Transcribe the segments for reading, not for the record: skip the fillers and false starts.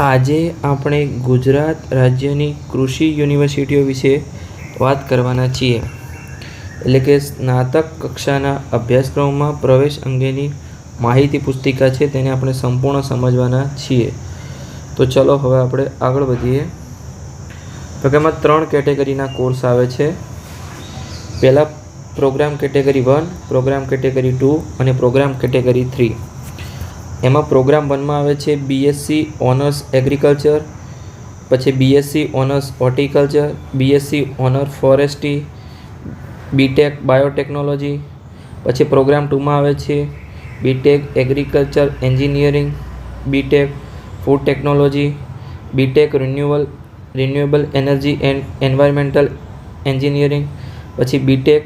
આજે આપણે ગુજરાત રાજ્યની કૃષિ યુનિવર્સિટીઓ વિશે વાત કરવાના છીએ, એટલે કે સ્નાતક કક્ષાના અભ્યાસક્રમમાં પ્રવેશ અંગેની માહિતી પુસ્તિકા છે, તેને આપણે સંપૂર્ણ સમજવાના છીએ. તો ચલો હવે આપણે આગળ વધીએ. તો કે એમાં 3 કેટેગરીના કોર્સ આવે છે. પહેલાં પ્રોગ્રામ કેટેગરી 1, પ્રોગ્રામ કેટેગરી 2 અને પ્રોગ્રામ કેટેગરી 3. એમાં પ્રોગ્રામ 1માં આવે છે બીએસસી ઓનર્સ એગ્રીકલ્ચર, પછી BSc honours horticulture, BSc honour forestry, BTech biotechnology. પછી પ્રોગ્રામ 2માં આવે છે BTech agriculture engineering, BTech food technology, BTech renewable energy and environmental engineering, પછી બીટેક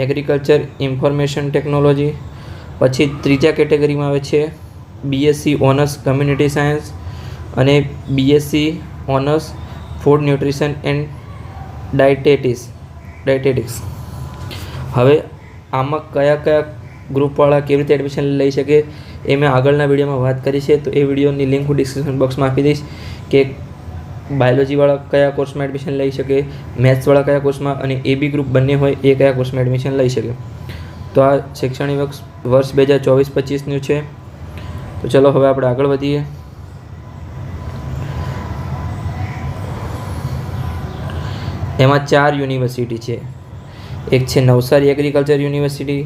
એગ્રીકલ્ચર ઇન્ફોર્મેશન ટેકનોલોજી. પછી ત્રીજા કેટેગરીમાં આવે છે બીએસસી ઓનર્સ કમ્યુનિટી સાયન્સ અને BSc honours food nutrition and dietetics. હવે આમાં કયા ગ્રુપવાળા કેવી રીતે એડમિશન લઈ શકે એ મેં આગળના વિડીયોમાં વાત કરી છે. તો એ વિડીયોની લિંક હું ડિસ્ક્રિપ્શન બોક્સમાં આપી દઈશ કે બાયોલોજીવાળા કયા કોર્સમાં એડમિશન લઈ શકે, મેથ્સવાળા કયા કોર્સમાં, અને એબી ગ્રુપ બંને હોય એ કયા કોર્સમાં એડમિશન લઈ શકે. તો આ શૈક્ષણિક વર્ષ 2024-25નું છે. તો ચલો હવે આપણે આગળ વધીએ. એમાં 4 યુનિવર્સિટી છે. એક છે Navsari agriculture university,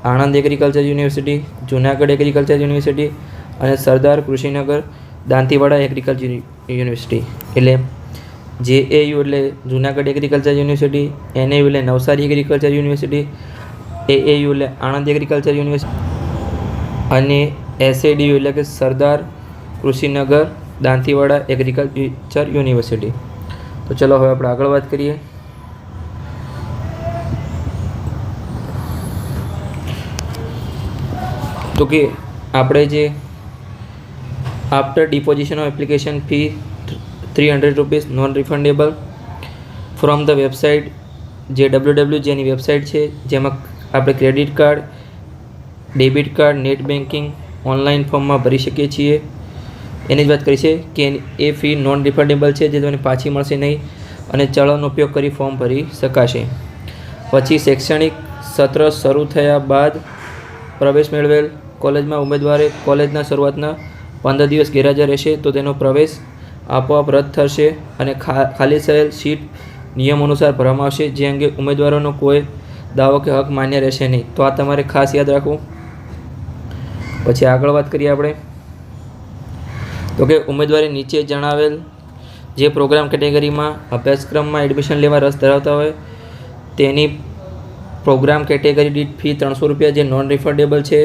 Anand agriculture university, Junagadh agriculture university અને સરદાર કૃષિનગર દાંતીવાડા એગ્રીકલ્ચર યુનિવર્સિટી. એટલે JAU એટલે જુનાગઢ એગ્રીકલ્ચર યુનિવર્સિટી, NAU એટલે નવસારી એગ્રીકલ્ચર યુનિવર્સિટી, AAU એટલે આણંદ એગ્રીકલ્ચર યુનિવર્સિટી અને SADU એટલે કે સરદાર કૃષિનગર દાંતીવાડા એગ્રીકલ્ચર યુનિવર્સિટી. તો ચલો હવે આપણે આગળ વાત કરીએ. તો કે આપણે જે after deposition of application fee ₹300 non refundable from the website, જે www જેની વેબસાઇટ છે, જેમાં આપણે credit card, debit card, net banking, online ફોર્મમાં ભરી શકીએ છીએ. એની જ વાત કરી છે કે એ ફી નોન રિફંડેબલ છે, જે તમને પાછી મળશે નહીં અને ચલણનો ઉપયોગ કરી ફોર્મ ભરી શકાશે. પછી શૈક્ષણિક સત્ર શરૂ થયા બાદ પ્રવેશ મેળવેલ કોલેજમાં ઉમેદવારે કોલેજના શરૂઆતના 15 દિવસ ગેરહાજર રહેશે તો તેનો પ્રવેશ આપોઆપ રદ થશે અને ખાલી થયેલ સીટ નિયમ અનુસાર ભરવામાં આવશે, જે અંગે ઉમેદવારોનો કોઈ દાવો કે હક માન્ય રહેશે નહીં. તો આ તમારે ખાસ યાદ રાખવું. પછી આગળ વાત કરીએ આપણે. તો કે ઉમેદવારે નીચે જણાવેલ જે પ્રોગ્રામ કેટેગરીમાં અભ્યાસક્રમમાં એડમિશન લેવા રસ ધરાવતા હોય તેની પ્રોગ્રામ કેટેગરી દીઠ ફી ₹300 જે નોન રિફંડેબલ છે,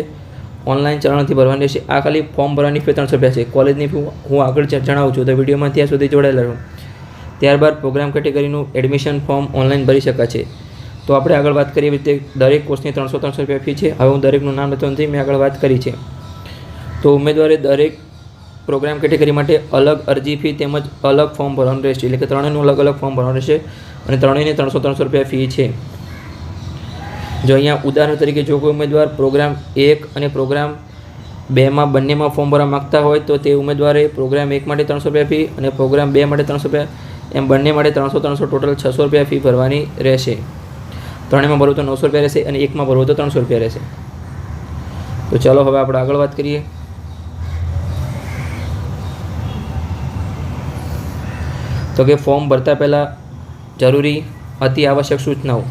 ઓનલાઈન ચલણથી ભરવાની રહેશે. આ ખાલી ફોર્મ ભરવાની ફી ₹300 છે. કોલેજની ફી હું આગળ જણાવું છું, તો વિડીયોમાં ત્યાં સુધી જોડાયેલા રહો. ત્યારબાદ પ્રોગ્રામ કેટેગરીનું એડમિશન ફોર્મ ઓનલાઈન ભરી શકાશે. તો આપણે આગળ વાત કરીએ રીતે દરેક કોર્સની ₹300 ફી છે. હવે હું દરેકનું નામ લેતો નથી, મેં આગળ વાત કરી છે. તો ઉમેદવારે દરેક પ્રોગ્રામ કેટેગરી માટે અલગ અરજી ફી તેમજ અલગ ફોર્મ ભરવાનું રહેશે, એટલે કે ત્રણેયનું અલગ ફોર્મ ભરવાનું રહેશે અને ત્રણેયને ₹300 ફી છે. જો અહીંયા ઉદાહરણ તરીકે જો કોઈ ઉમેદવાર પ્રોગ્રામ 1 અને પ્રોગ્રામ 2માં બંનેમાં ફોર્મ ભરવા માગતા હોય તો તે ઉમેદવારે પ્રોગ્રામ 1 માટે ₹300 ફી અને પ્રોગ્રામ 2 માટે ₹300, એમ બંને માટે 300 ટોટલ ₹600 ફી ભરવાની રહેશે. ત્રણેયમાં ભરવું તો ₹900 રહેશે અને એકમાં ભરવું તો ₹300 રહેશે. તો ચાલો હવે આપણે આગળ વાત કરીએ. તો કે ફોર્મ ભરતા પહેલાં જરૂરી અતિ આવશ્યક સૂચનાઓ.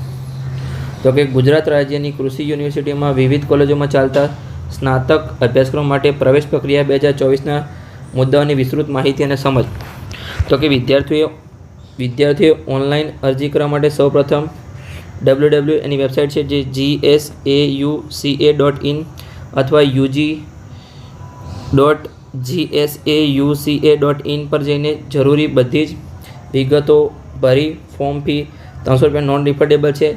તો કે ગુજરાત રાજ્યની કૃષિ યુનિવર્સિટીમાં વિવિધ કોલેજોમાં ચાલતા સ્નાતક અભ્યાસક્રમ માટે પ્રવેશ પ્રક્રિયા 2024ના મુદ્દાઓની વિસ્તૃત માહિતી અને સમજ. તો કે વિદ્યાર્થીઓ ઓનલાઈન અરજી કરવા માટે સૌપ્રથમ www એની વેબસાઇટ છે, જે GSAUCA.in અથવા ug.gsauca.in પર જઈને જરૂરી બધી જ વિગતો ભરી ફોર્મ ફી ₹300 નોન રિફંડેબલ છે,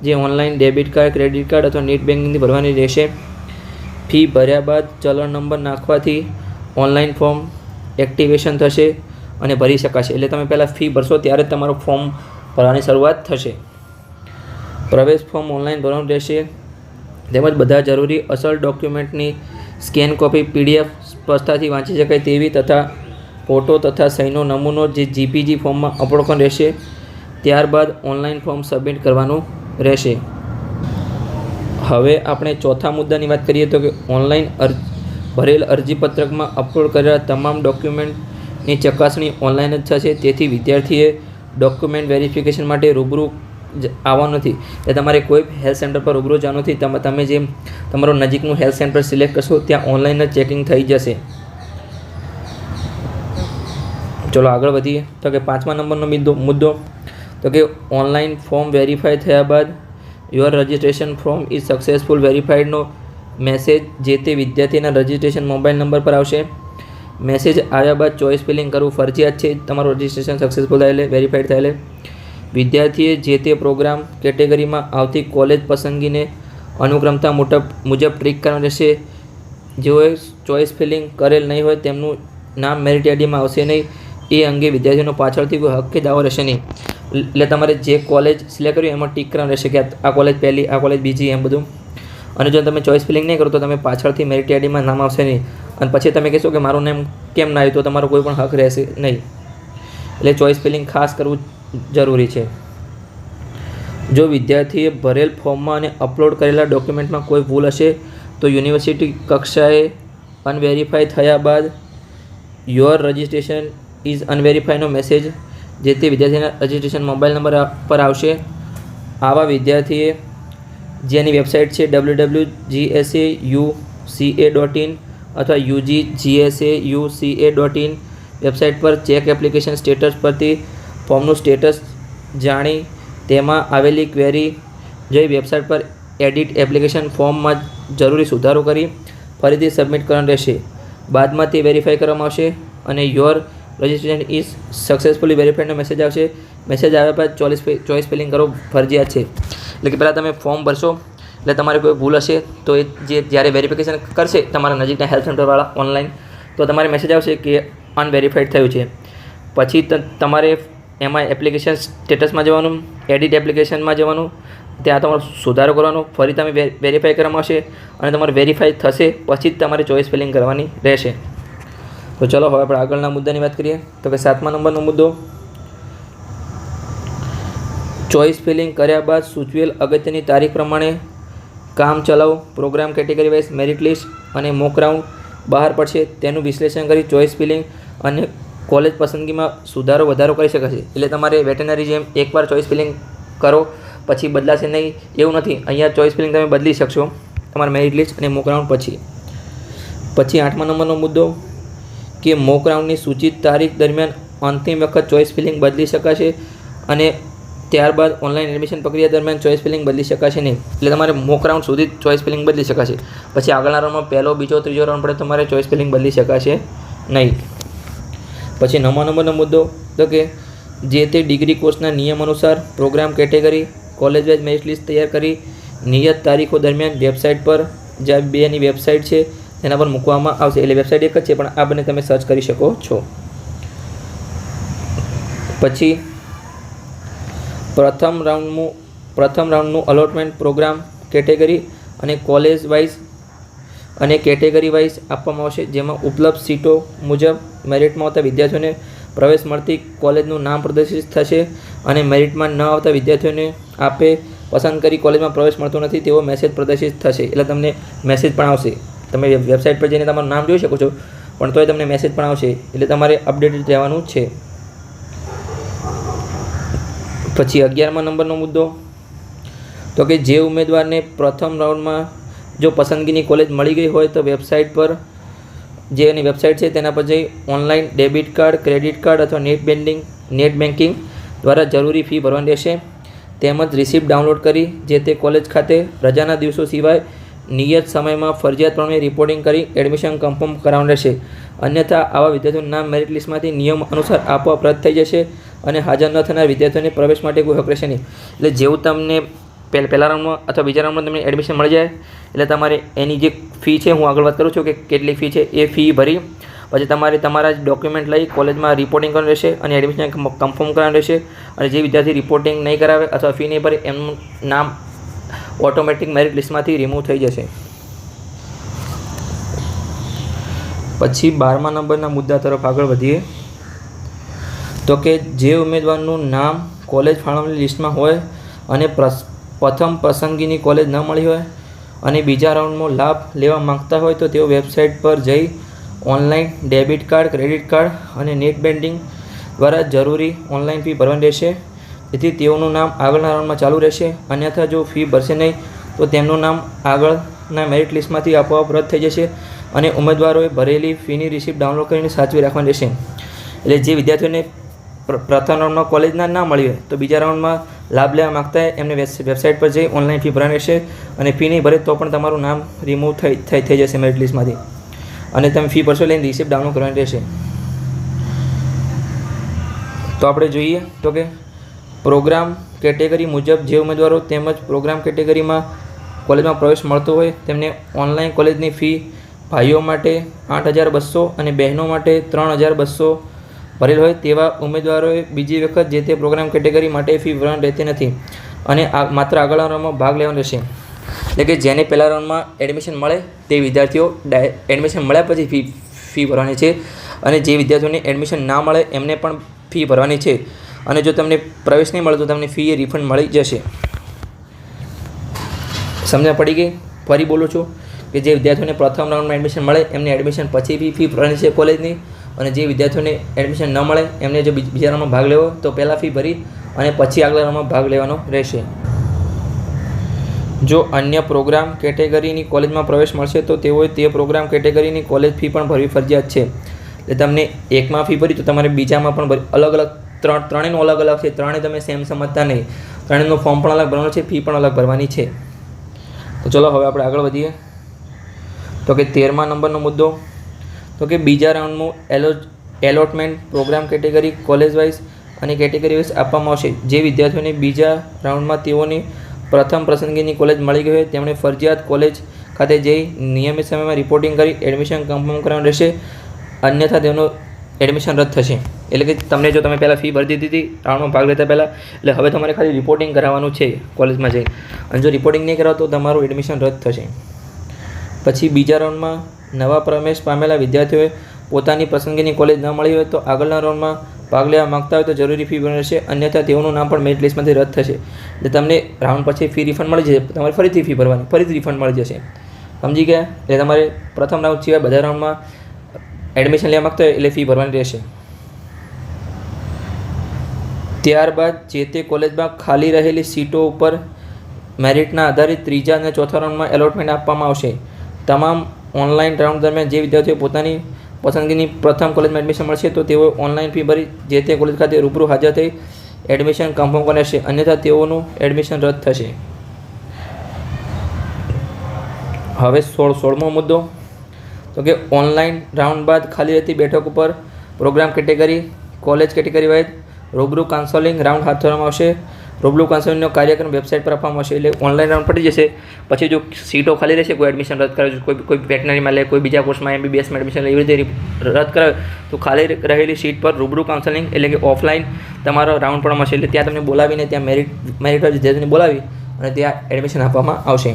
જે online debit card, credit card અથવા નેટ બેન્કિંગથી ભરવાની રહેશે. ફી ભર્યા બાદ ચલણ નંબર નાખવાથી ઓનલાઈન ફોર્મ એક્ટિવેશન થશે અને ભરી શકાશે. એટલે તમે પહેલાં ફી ભરશો ત્યારે જ તમારું ફોર્મ ભરવાની શરૂઆત થશે. પ્રવેશ ફોર્મ ઓનલાઈન ભરવાનું રહેશે તેમજ બધા જરૂરી અસલ ડોક્યુમેન્ટની સ્કેન કોપી PDF સ્પષ્ટતાથી વાંચી શકાય તેવી તથા ફોટો તથા સહીનો નમૂનો જે જીપીજી ફોર્મમાં અપલોડ કરવાનો રહેશે. ત્યારબાદ ઓનલાઈન ફોર્મ સબમિટ કરવાનું રહેશે. હવે આપણે ચોથા મુદ્દાની વાત કરીએ તો કે ઓનલાઈન ભરેલ અરજીપત્રકમાં અપલોડ કરેલા તમામ ડોક્યુમેન્ટની ચકાસણી ઓનલાઈન જ થશે. તેથી વિદ્યાર્થીએ ડોક્યુમેન્ટ વેરિફિકેશન માટે રૂબરૂ આવવાનું નથી. એટલે તમારે કોઈ હેલ્થ સેન્ટર પર રૂબરૂ જવાનું નથી. તમે જે તમારું નજીકનું હેલ્થ સેન્ટર સિલેક્ટ કરશો ત્યાં ઓનલાઈન જ ચેકિંગ થઈ જશે. ચલો આગળ વધીએ તો કે 5મા નંબરનો મુદ્દો તો કે ઓનલાઈન ફોર્મ વેરીફાઈ થયા બાદ your registration form is successful વેરીફાઈડનો મેસેજ જે તે વિદ્યાર્થીના રજિસ્ટ્રેશન મોબાઈલ નંબર પર આવશે. મેસેજ આવ્યા બાદ ચોઇસ ફિલિંગ કરવું ફરજિયાત છે. તમારું રજિસ્ટ્રેશન સક્સેસફુલ થયેલે વેરીફાઈડ થયેલે વિદ્યાર્થીએ જે તે પ્રોગ્રામ કેટેગરીમાં આવતી કોલેજ પસંદગીને અનુક્રમતા મુજબ ટ્રીક કરવાનું રહેશે. જેઓએ ચોઇસ ફિલિંગ કરેલ નહીં હોય તેમનું નામ મેરિટ યાદીમાં આવશે નહીં. એ અંગે વિદ્યાર્થીઓનો પાછળથી કોઈ હક કે દાવો રહેશે નહીં. એટલે તમારે જે કોલેજ સિલેક્ટ કર્યું એમાં ટીક કરવાનું રહેશે કે આ કોલેજ પહેલી, આ કોલેજ બીજી, એમ બધું. અને જો તમે ચોઇસ ફિલિંગ નહીં કરો તો તમે પાછળથી મેરિટ યાદીમાં નામ આવશે નહીં. અને પછી તમે કહેશો કે મારું નામ કેમ ના આવ્યું, તો તમારો કોઈ પણ હક રહેશે નહીં. એટલે ચોઇસ ફિલિંગ ખાસ કરવું જરૂરી છે. જો વિદ્યાર્થીએ ભરેલ ફોર્મમાં અને અપલોડ કરેલા ડોક્યુમેન્ટમાં કોઈ ભૂલ હશે તો યુનિવર્સિટી કક્ષાએ અનવેરીફાઈ થયા બાદ યોર રજિસ્ટ્રેશન ઇઝ અનવેરીફાઈનો મેસેજ જે તે વિદ્યાર્થીના રજિસ્ટ્રેશન મોબાઈલ નંબર પર આવશે. આવા વિદ્યાર્થીએ જેની વેબસાઇટ છે www.gsa.uca.in અથવા ugsa.uca.in વેબસાઇટ પર ચેક એપ્લિકેશન સ્ટેટસ પરથી ફોર્મનું સ્ટેટસ જાણી તેમાં આવેલી ક્વેરી જોઈ વેબસાઇટ પર એડિટ એપ્લિકેશન ફોર્મમાં જરૂરી સુધારો કરી ફરીથી સબમિટ કરવાનું રહેશે. બાદમાં તે વેરીફાઈ કરવામાં આવશે અને યોર રજિસ્ટ્રેશન ઇઝ સક્સેસફુલી વેરીફાઈડનો મેસેજ આવશે. મેસેજ આવ્યા બાદ ચોઇસ ફિલિંગ કરવો ફરજિયાત છે. એટલે કે પહેલાં તમે ફોર્મ ભરશો એટલે તમારે કોઈ ભૂલ હશે તો એ જ્યારે વેરિફિકેશન કરશે તમારા નજીકના હેલ્થ સેન્ટરવાળા ઓનલાઈન તો તમારે મેસેજ આવશે કે અનવેરીફાઈડ થયું છે. પછી તમારે એમાં એપ્લિકેશન સ્ટેટસમાં જવાનું, એડિટ એપ્લિકેશનમાં જવાનું, ત્યાં તમારો સુધારો કરવાનો, ફરી તમે વેરીફાઈ કરવામાં આવશે અને તમારે વેરીફાઈ થશે પછી જ તમારે ચોઇસ ફિલિંગ કરવાની રહેશે. તો ચલો હવે આપણે આગળના મુદ્દાની વાત કરીએ તો કે 7મા નંબરનો મુદ્દો ચોઇસ ફિલિંગ કર્યા બાદ સૂચવેલ અગત્યની તારીખ પ્રમાણે કામ ચલાવ program category wise merit list અને મોક રાઉન્ડ બહાર પડશે. તેનું વિશ્લેષણ કરી ચોઇસ ફિલિંગ અને કોલેજ પસંદગીમાં સુધારો વધારો કરી શકાશે. એટલે તમારે વેટેનરી જેમ એકવાર ચોઇસ ફિલિંગ કરો પછી બદલાશે નહીં એવું નથી. અહીંયા ચોઇસ ફિલિંગ તમે બદલી શકશો તમારા મેરિટ લિસ્ટ અને મોક રાઉન્ડ પછી. 8મા નંબરનો મુદ્દો કે મોક રાઉન્ડની સૂચિત તારીખ દરમિયાન અંતિમ વખત ચોઇસ ફિલિંગ બદલી શકાશે અને ત્યારબાદ ઓનલાઈન એડમિશન પ્રક્રિયા દરમિયાન ચોઇસ ફિલિંગ બદલી શકાશે નહીં. એટલે તમારે મોક રાઉન્ડ સુધી ચોઇસ ફિલિંગ બદલી શકાશે. પછી આગળના રાઉન્ડમાં પહેલો, બીજો, ત્રીજો રાઉન્ડ પડે તમારે ચોઇસ ફિલિંગ બદલી શકાશે નહીં. પછી 9મા નંબરનો મુદ્દો તો કે જે તે ડિગ્રી કોર્સના નિયમ અનુસાર programme category college wise merit list તૈયાર કરી નિયત તારીખો દરમિયાન વેબસાઇટ પર જે બેની વેબસાઇટ છે તેના પર મૂકવામાં આવશે. એટલે વેબસાઇટ એક જ છે પણ આ બંને તમે સર્ચ કરી શકો છો. પછી પ્રથમ રાઉન્ડનું અલોટમેન્ટ પ્રોગ્રામ કેટેગરી અને કોલેજ વાઇઝ અને કેટેગરી વાઇઝ આપવામાં આવશે. જેમાં ઉપલબ્ધ સીટો મુજબ મેરિટમાં આવતા વિદ્યાર્થીઓને પ્રવેશ મળતી કોલેજનું નામ પ્રદર્શિત થશે અને મેરિટમાં ન આવતા વિદ્યાર્થીઓને આપે પસંદ કરી કોલેજમાં પ્રવેશ મળતો નથી તેવો મેસેજ પ્રદર્શિત થશે. એટલે તમને મેસેજ પણ આવશે. તમે વેબસાઇટ પર જઈને તમારું નામ જોઈ શકો છો પણ તોય તમને મેસેજ પણ આવશે. એટલે તમારે અપડેટેડ રહેવાનું છે. પછી 11મા નંબરનો મુદ્દો તો કે જે ઉમેદવારને પ્રથમ રાઉન્ડમાં જો પસંદગીની કોલેજ મળી ગઈ હોય તો વેબસાઇટ પર જે એની વેબસાઇટ છે તેના પર જઈ online debit card, credit card અથવા નેટ બેન્કિંગ દ્વારા જરૂરી ફી ભરવાની રહેશે. તેમજ રિસિપ્ટ ડાઉનલોડ કરી જે તે કોલેજ ખાતે રજાના દિવસો સિવાય નિયત સમયમાં ફરજિયાતપણે રિપોર્ટિંગ કરી એડમિશન કન્ફર્મ કરાવવાનું રહેશે. અન્યથા આવા વિદ્યાર્થીઓનું નામ મેરિટ લિસ્ટમાંથી નિયમ અનુસાર આપોઆપ રદ થઈ જશે અને હાજર ન થનાર વિદ્યાર્થીઓને પ્રવેશ માટે કોઈ હક રહેશે નહીં. એટલે જેવું તમને પહેલા રાઉન્ડમાં અથવા બીજા રાઉન્ડમાં તમને એડમિશન મળી જાય એટલે તમારે એની જે ફી છે હું આગળ વાત કરું છું કે કેટલી ફી છે એ ફી ભરી પછી તમારે તમારા ડોક્યુમેન્ટ લઈ કોલેજમાં રિપોર્ટિંગ કરવાનું રહેશે અને એડમિશન કન્ફર્મ કરવાનું રહેશે. અને જે વિદ્યાર્થી રિપોર્ટિંગ નહીં કરાવે અથવા ફી નહીં ભરે એમનું નામ ઓટોમેટિક મેરિટ લિસ્ટમાંથી રિમૂવ થઈ જશે. પછી 12મા નંબરના મુદ્દા તરફ આગળ વધીએ તો કે જે ઉમેદવારનું નામ કોલેજ ફાળવણી લિસ્ટમાં હોય અને પ્રથમ પસંદગીની કોલેજ ન મળી હોય અને બીજા રાઉન્ડમાં લાભ લેવા માંગતા હોય તો તેઓ વેબસાઇટ પર જઈ online debit card, credit card અને નેટ બેન્કિંગ દ્વારા જરૂરી ઓનલાઈન ફી ભરવાની રહેશે. તેથી તેઓનું નામ આગળના રાઉન્ડમાં ચાલુ રહેશે. અન્યથા જો ફી ભરશે નહીં તો તેમનું નામ આગળના મેરિટ લિસ્ટમાંથી આપોઆપ રદ થઈ જશે અને ઉમેદવારોએ ભરેલી ફીની રિસિપ્ટ ડાઉનલોડ કરીને સાચવી રાખવાની રહેશે. એટલે જે વિદ્યાર્થીઓને પ્રથમ રાઉન્ડમાં કોલેજના ના મળી હોય તો બીજા રાઉન્ડમાં લાભ લેવા માગતા હોય એમને વેબસાઇટ પર જઈ ઓનલાઈન ફી ભરવાની રહેશે અને ફી નહીં ભરે તો પણ તમારું નામ રિમૂવ થઈ જશે મેરિટ લિસ્ટમાંથી અને તમે ફી ભરશો લઈને રિસિપ્ટ ડાઉનલોડ કરવાની રહેશે. તો આપણે જોઈએ તો કે પ્રોગ્રામ કેટેગરી મુજબ જે ઉમેદવારો તેમજ પ્રોગ્રામ કેટેગરીમાં કોલેજમાં પ્રવેશ મળતો હોય તેમને ઓનલાઈન કોલેજની ફી ભાઈઓ માટે 8,200 અને બહેનો માટે 3,200 ભરેલ હોય તેવા ઉમેદવારોએ બીજી વખત જે તે પ્રોગ્રામ કેટેગરી માટે ફી ભરવાની રહેતી નથી અને માત્ર આગળના રાઉન્ડમાં ભાગ લેવાનો રહેશે. એટલે કે જેને પહેલા રાઉન્ડમાં એડમિશન મળે તે વિદ્યાર્થીઓ એડમિશન મળ્યા પછી ફી ભરવાની છે અને જે વિદ્યાર્થીઓને એડમિશન ના મળે એમને પણ ફી ભરવાની છે અને જો તમને પ્રવેશ નહીં મળે તો તમને ફી રિફંડ મળી જશે. સમજણ પડી ગઈ? ફરી બોલું છું કે જે વિદ્યાર્થીઓને પ્રથમ રાઉન્ડમાં એડમિશન મળે એમને એડમિશન પછી બી ફી ભરવાની છે કોલેજની અને જે વિદ્યાર્થીઓને એડમિશન ન મળે એમને જો બીજા રાઉન્ડમાં ભાગ લેવો તો પહેલાં ફી ભરી અને પછી આગલા રાઉન્ડમાં ભાગ લેવાનો રહેશે. જો અન્ય પ્રોગ્રામ કેટેગરીની કોલેજમાં પ્રવેશ મળશે તો તેઓએ તે પ્રોગ્રામ કેટેગરીની કોલેજ ફી પણ ભરવી ફરજિયાત છે. એટલે તમને એકમાં ફી ભરી તો તમારે બીજામાં પણ ભરી અલગ અલગ ત્રણેયનું અલગ અલગ છે. ત્રણેય તમે સેમ સમજતા નહીં. ત્રણેયનું ફોર્મ પણ અલગ ભરવાનું છે, ફી પણ અલગ ભરવાની છે. તો ચલો હવે આપણે આગળ વધીએ. તો કે 13મા નંબરનો મુદ્દો તો કે બીજા રાઉન્ડનું allotment program category college wise અને કેટેગરી વાઇઝ આપવામાં આવશે. જે વિદ્યાર્થીઓને બીજા રાઉન્ડમાં તેઓની પ્રથમ પસંદગીની કોલેજ મળી ગઈ હોય તેમણે ફરજિયાત કોલેજ ખાતે જઈ નિયમિત સમયમાં રિપોર્ટિંગ કરી એડમિશન કન્ફર્મ કરવાનું રહેશે. અન્યથા તેનું એડમિશન રદ થશે. એટલે કે તમને જો તમે પહેલાં ફી ભરી દીધી હતી રાઉન્ડમાં ભાગ લેતા પહેલાં, એટલે હવે તમારે ખાલી રિપોર્ટિંગ કરાવવાનું છે કોલેજમાં જઈ અને જો રિપોર્ટિંગ નહીં કરાવો તો તમારું એડમિશન રદ થશે. પછી બીજા રાઉન્ડમાં નવા પ્રવેશ પામેલા વિદ્યાર્થીઓએ પોતાની પસંદગીની કોલેજ ન મળી હોય તો આગળના રાઉન્ડમાં ભાગ લેવા માગતા હોય તો જરૂરી ફી ભરવાની રહેશે. અન્યથા તેઓનું નામ પણ મેરિટ લિસ્ટમાંથી રદ થશે. એટલે તમને રાઉન્ડ પછી ફી રિફંડ મળી જશે. તમારે ફરીથી ફી ભરવાની, ફરીથી રિફંડ મળી જશે. સમજી ગયા? એટલે તમારે પ્રથમ રાઉન્ડ સિવાય બધા રાઉન્ડમાં એડમિશન લેવા માગતા હોય એટલે ફી ભરવાની રહેશે. ત્યારબાદ જે તે કોલેજમાં ખાલી રહેલી સીટો ઉપર મેરિટના આધારે ત્રીજા અને ચોથા રાઉન્ડમાં એલોટમેન્ટ આપવામાં આવશે. તમામ ઓનલાઈન રાઉન્ડ દરમિયાન જે વિદ્યાર્થીઓ પોતાની પસંદગીની પ્રથમ કોલેજમાં એડમિશન મળશે તો તેઓ ઓનલાઈન ફી ભરી જે તે કોલેજ ખાતે રૂબરૂ હાજર થઈ એડમિશન કન્ફર્મ કરાશે. અન્યથા તેઓનું એડમિશન રદ થશે. હવે 16મો મુદ્દો તો કે ઓનલાઈન રાઉન્ડ બાદ ખાલી રહેતી બેઠક ઉપર programme category college category wise રૂબરૂ કાઉન્સેલિંગ રાઉન્ડ હાથ ધરવામાં આવશે. રૂબરૂ કાઉન્સેલિંગનો કાર્યક્રમ વેબસાઇટ પર આપવામાં આવશે. એટલે ઓનલાઈન રાઉન્ડ પડી જશે. પછી જો સીટો ખાલી રહેશે, કોઈ એડમિશન રદ કરાવે, કોઈ વેટનરીમાં લે, કોઈ બીજા કોર્સમાં MBBSમાં એડમિશન લે, એવી રીતે રદ કરાવે તો ખાલી રહેલી સીટ પર રૂબરૂ કાઉન્સેલિંગ એટલે કે ઓફલાઈન તમારો રાઉન્ડ પણ મળશે. એટલે ત્યાં તમને બોલાવીને ત્યાં મેરિટ વિદ્યાર્થીને બોલાવી અને ત્યાં એડમિશન આપવામાં આવશે.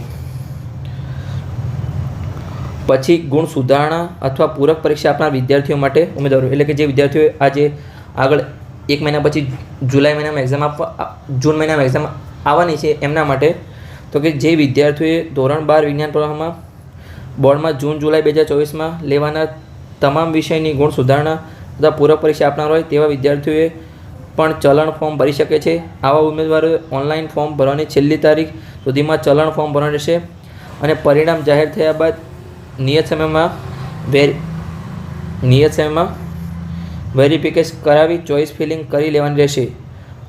પછી ગુણ સુધારણા અથવા પૂરક પરીક્ષા આપનાર વિદ્યાર્થીઓ માટે ઉમેદવારો એટલે કે જે વિદ્યાર્થીઓ આજે આગળ 1 મહિના પછી જુલાઈ મહિનામાં જૂન મહિનામાં એક્ઝામ આવવાની છે એમના માટે તો કે જે વિદ્યાર્થીઓએ ધોરણ 12 વિજ્ઞાન પ્રવાહમાં બોર્ડમાં જૂન જુલાઈ 2024માં લેવાના તમામ વિષયની ગુણ સુધારણા તથા પૂરક પરીક્ષા આપનાર હોય તેવા વિદ્યાર્થીઓએ પણ ચલણ ફોર્મ ભરી શકે છે. આવા ઉમેદવારોએ ઓનલાઈન ફોર્મ ભરવાની છેલ્લી તારીખ સુધીમાં ચલણ ફોર્મ ભરવાનું રહેશે અને પરિણામ જાહેર થયા બાદ નિયત સમયમાં વેરિફિકેશન કરાવી ચોઇસ ફિલિંગ કરી લેવાની રહેશે.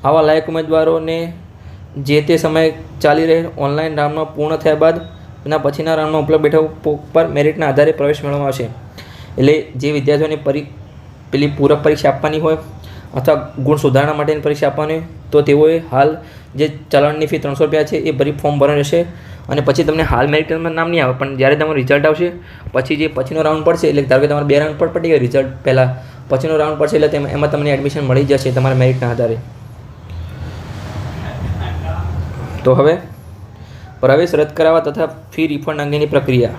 આવા લાયક ઉમેદવારોને જે તે સમયે ચાલી રહેલ ઓનલાઈન રાઉન્ડમાં પૂર્ણ થયા બાદ એના પછીના રાઉન્ડમાં ઉપલબ્ધ બેઠકો પર મેરિટના આધારે પ્રવેશ મેળવવામાં આવશે. એટલે જે વિદ્યાર્થીઓને પેલી પૂરક પરીક્ષા આપવાની હોય અથવા ગુણ સુધારણા માટેની પરીક્ષા આપવાની હોય તો તેઓએ હાલ જે ચલણની ફી 300 રૂપિયા છે એ ભરી ફોર્મ ભરવાનું રહેશે અને પછી તમને હાલ મેરિટ લિસ્ટમાં નામ નહીં આવે પણ જ્યારે તમારું રિઝલ્ટ આવશે પછી જે પછીનો રાઉન્ડ પડશે એટલે ધારો કે તમારે 2 રાઉન્ડ પર પડી ગયા રિઝલ્ટ પહેલાં પછીનો રાઉન્ડ પડશે એટલે એમાં તમને એડમિશન મળી જશે તમારા મેરિટના આધારે. તો હવે પ્રવેશ રદ કરાવવા તથા ફી રિફંડ અંગેની પ્રક્રિયા.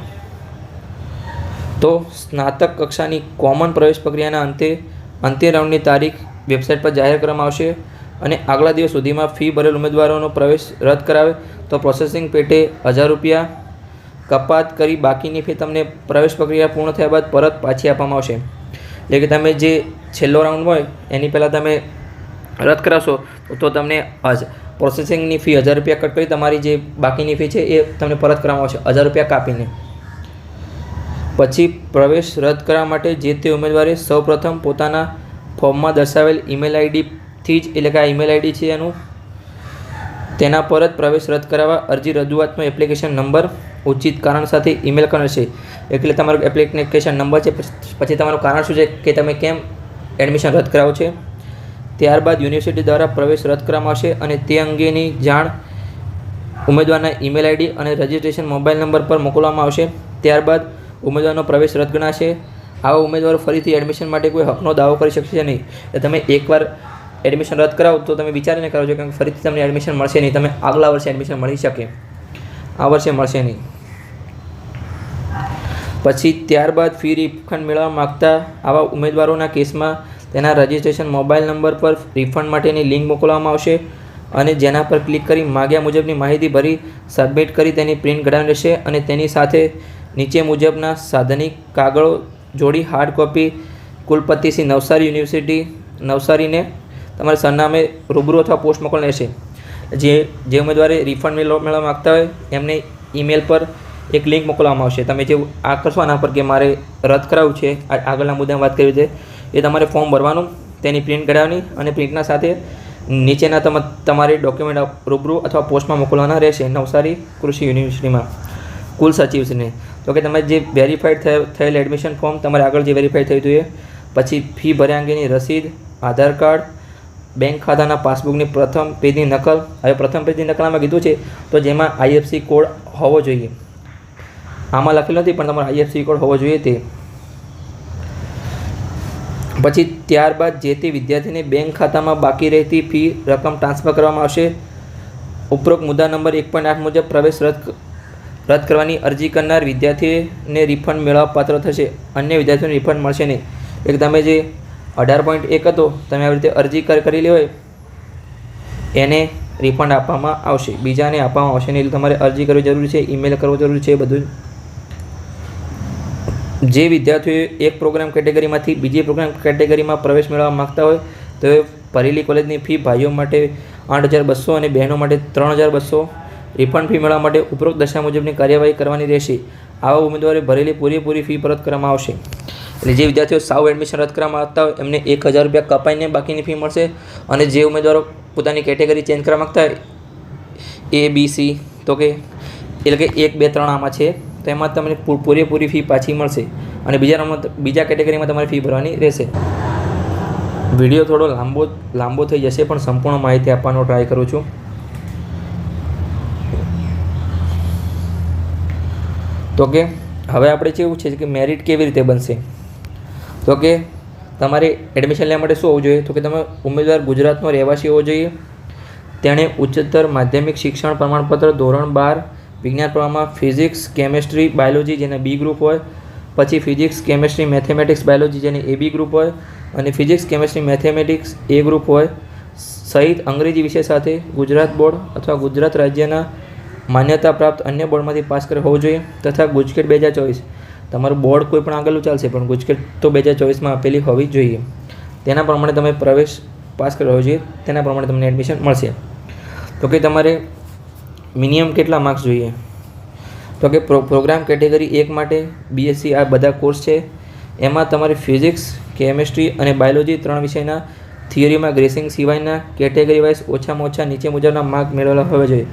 તો સ્નાતક કક્ષાની કોમન પ્રવેશ પ્રક્રિયાના અંતે રાઉન્ડની તારીખ વેબસાઇટ પર જાહેર કરવામાં આવશે અને આગલા દિવસ સુધીમાં ફી ભરેલ ઉમેદવારોનો પ્રવેશ રદ કરાવે તો પ્રોસેસિંગ પેટે 1000 રૂપિયા કપાત કરી બાકીની ફી તમને પ્રવેશ પ્રક્રિયા પૂર્ણ થયા બાદ પરત પાછી આપવામાં આવશે. એટલે કે તમે જે છેલ્લો રાઉન્ડ હોય એની પહેલાં તમે રદ કરાવશો તો તમને પ્રોસેસિંગની ફી 1000 રૂપિયા કટ કરી તમારી જે બાકીની ફી છે એ તમને પરત કરવામાં આવશે 1000 રૂપિયા કાપીને. પછી પ્રવેશ રદ કરવા માટે જે તે ઉમેદવારે સૌપ્રથમ પોતાના ફોર્મમાં દર્શાવેલ ઈમેલ આઈડીથી જ એટલે કે આ ઈમેલ આઈડી છે એનું તેના પર જ પ્રવેશ રદ કરાવવા અરજી રજૂઆતનો એપ્લિકેશન નંબર ઉચિત કારણ સાથે ઈમેલ કરશે. એટલે તમારો એપ્લિકેશન નંબર છે, પછી તમારું કારણ શું છે કે તમે કેમ એડમિશન રદ કરાવો છે. ત્યારબાદ યુનિવર્સિટી દ્વારા પ્રવેશ રદ કરવામાં આવશે અને તે અંગેની જાણ ઉમેદવારના ઈમેલ આઈડી અને રજિસ્ટ્રેશન મોબાઈલ નંબર પર મોકલવામાં આવશે. ત્યારબાદ ઉમેદવારનો પ્રવેશ રદ ગણાશે. આવા ઉમેદવારો ફરીથી એડમિશન માટે કોઈ હકનો દાવો કરી શકશે નહીં. એટલે તમે એકવાર એડમિશન રદ કરાવો તો તમે વિચારીને કરો છો કે ફરીથી તમને એડમિશન મળશે નહીં. તમે આગલા વર્ષે એડમિશન મળી શકે, આ વર્ષે મળશે નહીં. પછી ત્યારબાદ ફી રિફંડ મેળવવા માગતા આવા ઉમેદવારોના કેસમાં તેના રજિસ્ટ્રેશન મોબાઈલ નંબર પર રિફંડ માટેની લિંક મોકલવામાં આવશે અને જેના પર ક્લિક કરી માગ્યા મુજબની માહિતી ભરી સબમિટ કરી તેની પ્રિન્ટ કઢાવવાની રહેશે અને તેની સાથે નીચે મુજબના સાધનિક કાગળો જોડી હાર્ડ કોપી કુલપતિ શ્રી નવસારી યુનિવર્સિટી નવસારીને તમારા સરનામે રૂબરૂ અથવા પોસ્ટ મોકલવાની રહેશે. જે ઉમેદવારે રિફંડ મેળવવા માગતા હોય એમને ઈમેલ પર એક લિંક મોકલવામાં આવશે. તમે જે આ કરશો આના પર કે મારે રદ કરાવવું છે, આગળના મુદ્દામાં વાત કરી છે, એ તમારે ફોર્મ ભરવાનું, તેની પ્રિન્ટ કઢાવવાની અને પ્રિન્ટના સાથે નીચેના તમારે ડોક્યુમેન્ટ રૂબરૂ અથવા પોસ્ટમાં મોકલવાના રહેશે નવસારી કૃષિ યુનિવર્સિટીમાં કુલ સચિવશ્રીને. તો કે તમે જે વેરીફાઈડ થયેલ એડમિશન ફોર્મ તમારે આગળ જે વેરીફાઈ થયું હતું એ, પછી ફી ભર્યા અંગેની રસીદ, આધાર કાર્ડ, બેંક ખાતાના પાસબુકની પ્રથમ પેજની નકલ. હવે પ્રથમ પેજની નકલ આમાં કીધું છે તો જેમાં IFSC કોડ હોવો જોઈએ. આમાં લખેલું નથી પણ તમારો IFSC કોડ હોવો જોઈએ તે. પછી ત્યારબાદ જે તે વિદ્યાર્થીને બેંક ખાતામાં બાકી રહેતી ફી રકમ ટ્રાન્સફર કરવામાં આવશે. ઉપરોક્ત મુદ્દા નંબર 1.8 મુજબ પ્રવેશ રદ કરવાની અરજી કરનાર વિદ્યાર્થીને રિફંડ મેળવવા પાત્ર થશે. અન્ય વિદ્યાર્થીઓને રિફંડ મળશે નહીં. એક તમે જે 18.1 હતો તમે આવી રીતે અરજી કરેલી હોય એને રિફંડ આપવામાં આવશે, બીજાને આપવામાં આવશે નહીં. એટલે તમારે અરજી કરવી જરૂરી છે, ઈમેલ કરવો જરૂરી છે. બધું જે વિદ્યાર્થીઓ એક પ્રોગ્રામ કેટેગરીમાંથી બીજી પ્રોગ્રામ કેટેગરીમાં પ્રવેશ મેળવવા માગતા હોય તો એ ભરેલી કોલેજની ફી ભાઈઓ માટે 8,200 અને બહેનો માટે 3,200 રિફંડ ફી મેળવવા માટે ઉપરોક્ત દશા મુજબની કાર્યવાહી કરવાની રહેશે. આવા ઉમેદવારે ભરેલી પૂરેપૂરી ફી પરત કરવામાં આવશે. એટલે જે વિદ્યાર્થીઓ સાવ એડમિશન રદ કરવા માંગતા હોય એમને 1,000 રૂપિયા કપાઈને બાકીની ફી મળશે અને જે ઉમેદવારો પોતાની કેટેગરી ચેન્જ કરવા માગતા હોય A, B, C તો કે એટલે કે 1, 2, 3 આમાં છે તો એમાં તમને પૂરેપૂરી ફી પાછી મળશે અને બીજા કેટેગરીમાં તમારે ફી ભરવાની રહેશે. વિડીયો થોડો લાંબો થઈ જશે પણ સંપૂર્ણ માહિતી આપવાનો ટ્રાય કરું છું. તો કે હવે આપણે કેવું છે કે મેરિટ કેવી રીતે બનશે. તો કે તમારે એડમિશન લેવા માટે શું હોવું જોઈએ તો કે તમે ઉમેદવાર ગુજરાતનો રહેવાસી હોવો જોઈએ. તેણે ઉચ્ચતર માધ્યમિક શિક્ષણ પ્રમાણપત્ર ધોરણ 12 વિજ્ઞાન પ્રવાહમાં ફિઝિક્સ, કેમેસ્ટ્રી, બાયોલોજી જેને B ગ્રુપ હોય, પછી ફિઝિક્સ, કેમેસ્ટ્રી, મેથેમેટિક્સ, બાયોલોજી જેને AB ગ્રુપ હોય અને physics, chemistry, mathematics A group હોય સહિત અંગ્રેજી વિષય સાથે ગુજરાત બોર્ડ અથવા ગુજરાત રાજ્યના માન્યતા પ્રાપ્ત અન્ય બોર્ડમાંથી પાસ કર્યો હોવો જોઈએ તથા ગુજકેટ 2024 તમારું બોર્ડ કોઈ પણ આગળનું ચાલશે પણ ગુજકેટ તો 2024માં આપેલી હોવી જોઈએ. તેના પ્રમાણે તમે પ્રવેશ પાસ કર્યો હોવો જોઈએ, તેના પ્રમાણે તમને એડમિશન મળશે. તો કે તમારે મિનિમમ કેટલા માર્ક્સ જોઈએ તો કે પ્રોગ્રામ કેટેગરી 1 માટે BSc આ બધા કોર્સ છે. એમાં તમારે ફિઝિક્સ, કેમેસ્ટ્રી અને બાયોલોજી 3 વિષયના થિયરીમાં ગ્રેસિંગ સિવાયના કેટેગરી વાઇઝ ઓછામાં ઓછા નીચે મુજબના માર્ક મેળવેલા હોવા જોઈએ.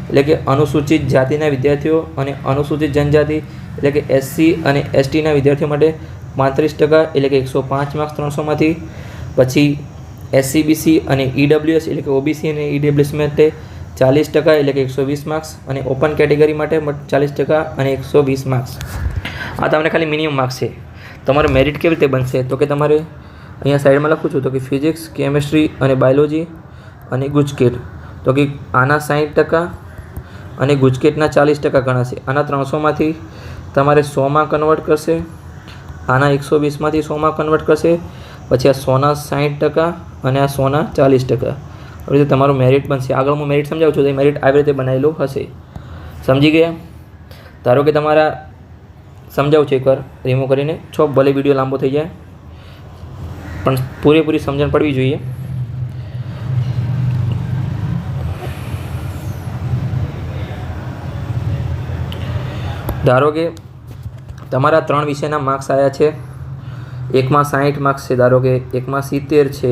એટલે કે અનુસૂચિત જાતિના વિદ્યાર્થીઓ અને અનુસૂચિત જનજાતિ એટલે કે SC અને STના વિદ્યાર્થીઓ માટે 35% એટલે કે 105 માર્ક્સ 300માંથી. પછી SC, BC અને EWS એટલે કે OBC અને EWS માટે 40% એટલે કે 120 માર્ક્સ અને ઓપન કેટેગરી માટે 40% અને 120 માર્ક્સ. આ તમને ખાલી મિનિમમ માર્ક્સ છે. તમારું મેરિટ કેવી રીતે બનશે તો કે તમારે અહીંયા સાઈડમાં લખું છું તો કે ફિઝિક્સ, કેમેસ્ટ્રી અને બાયોલોજી અને ગુજકેટ તો કે આના 60% અને ગુજકેટના 40% ગણાશે. આના 300માંથી તમારે 100માં કન્વર્ટ કરશે, આના 120માંથી 100માં કન્વર્ટ કરશે પછી આ 100ના 60% અને આ 100ના 40%. આવી રીતે તમારું મેરિટ બનશે. આગળ હું મેરિટ સમજાવું છું તો એ મેરિટ આવી રીતે બનાવેલું હશે. સમજી ગયા? ધારો કે તમારા સમજાવું છું એકવાર રિમૂવ કરીને ભલે વિડીયો લાંબો થઈ જાય પણ પૂરેપૂરી સમજણ પડવી જોઈએ. ધારો કે તમારા 3 વિષયના માર્ક્સ આવ્યા છે. એકમાં 60 માર્ક્સ છે, ધારો કે એકમાં 70 છે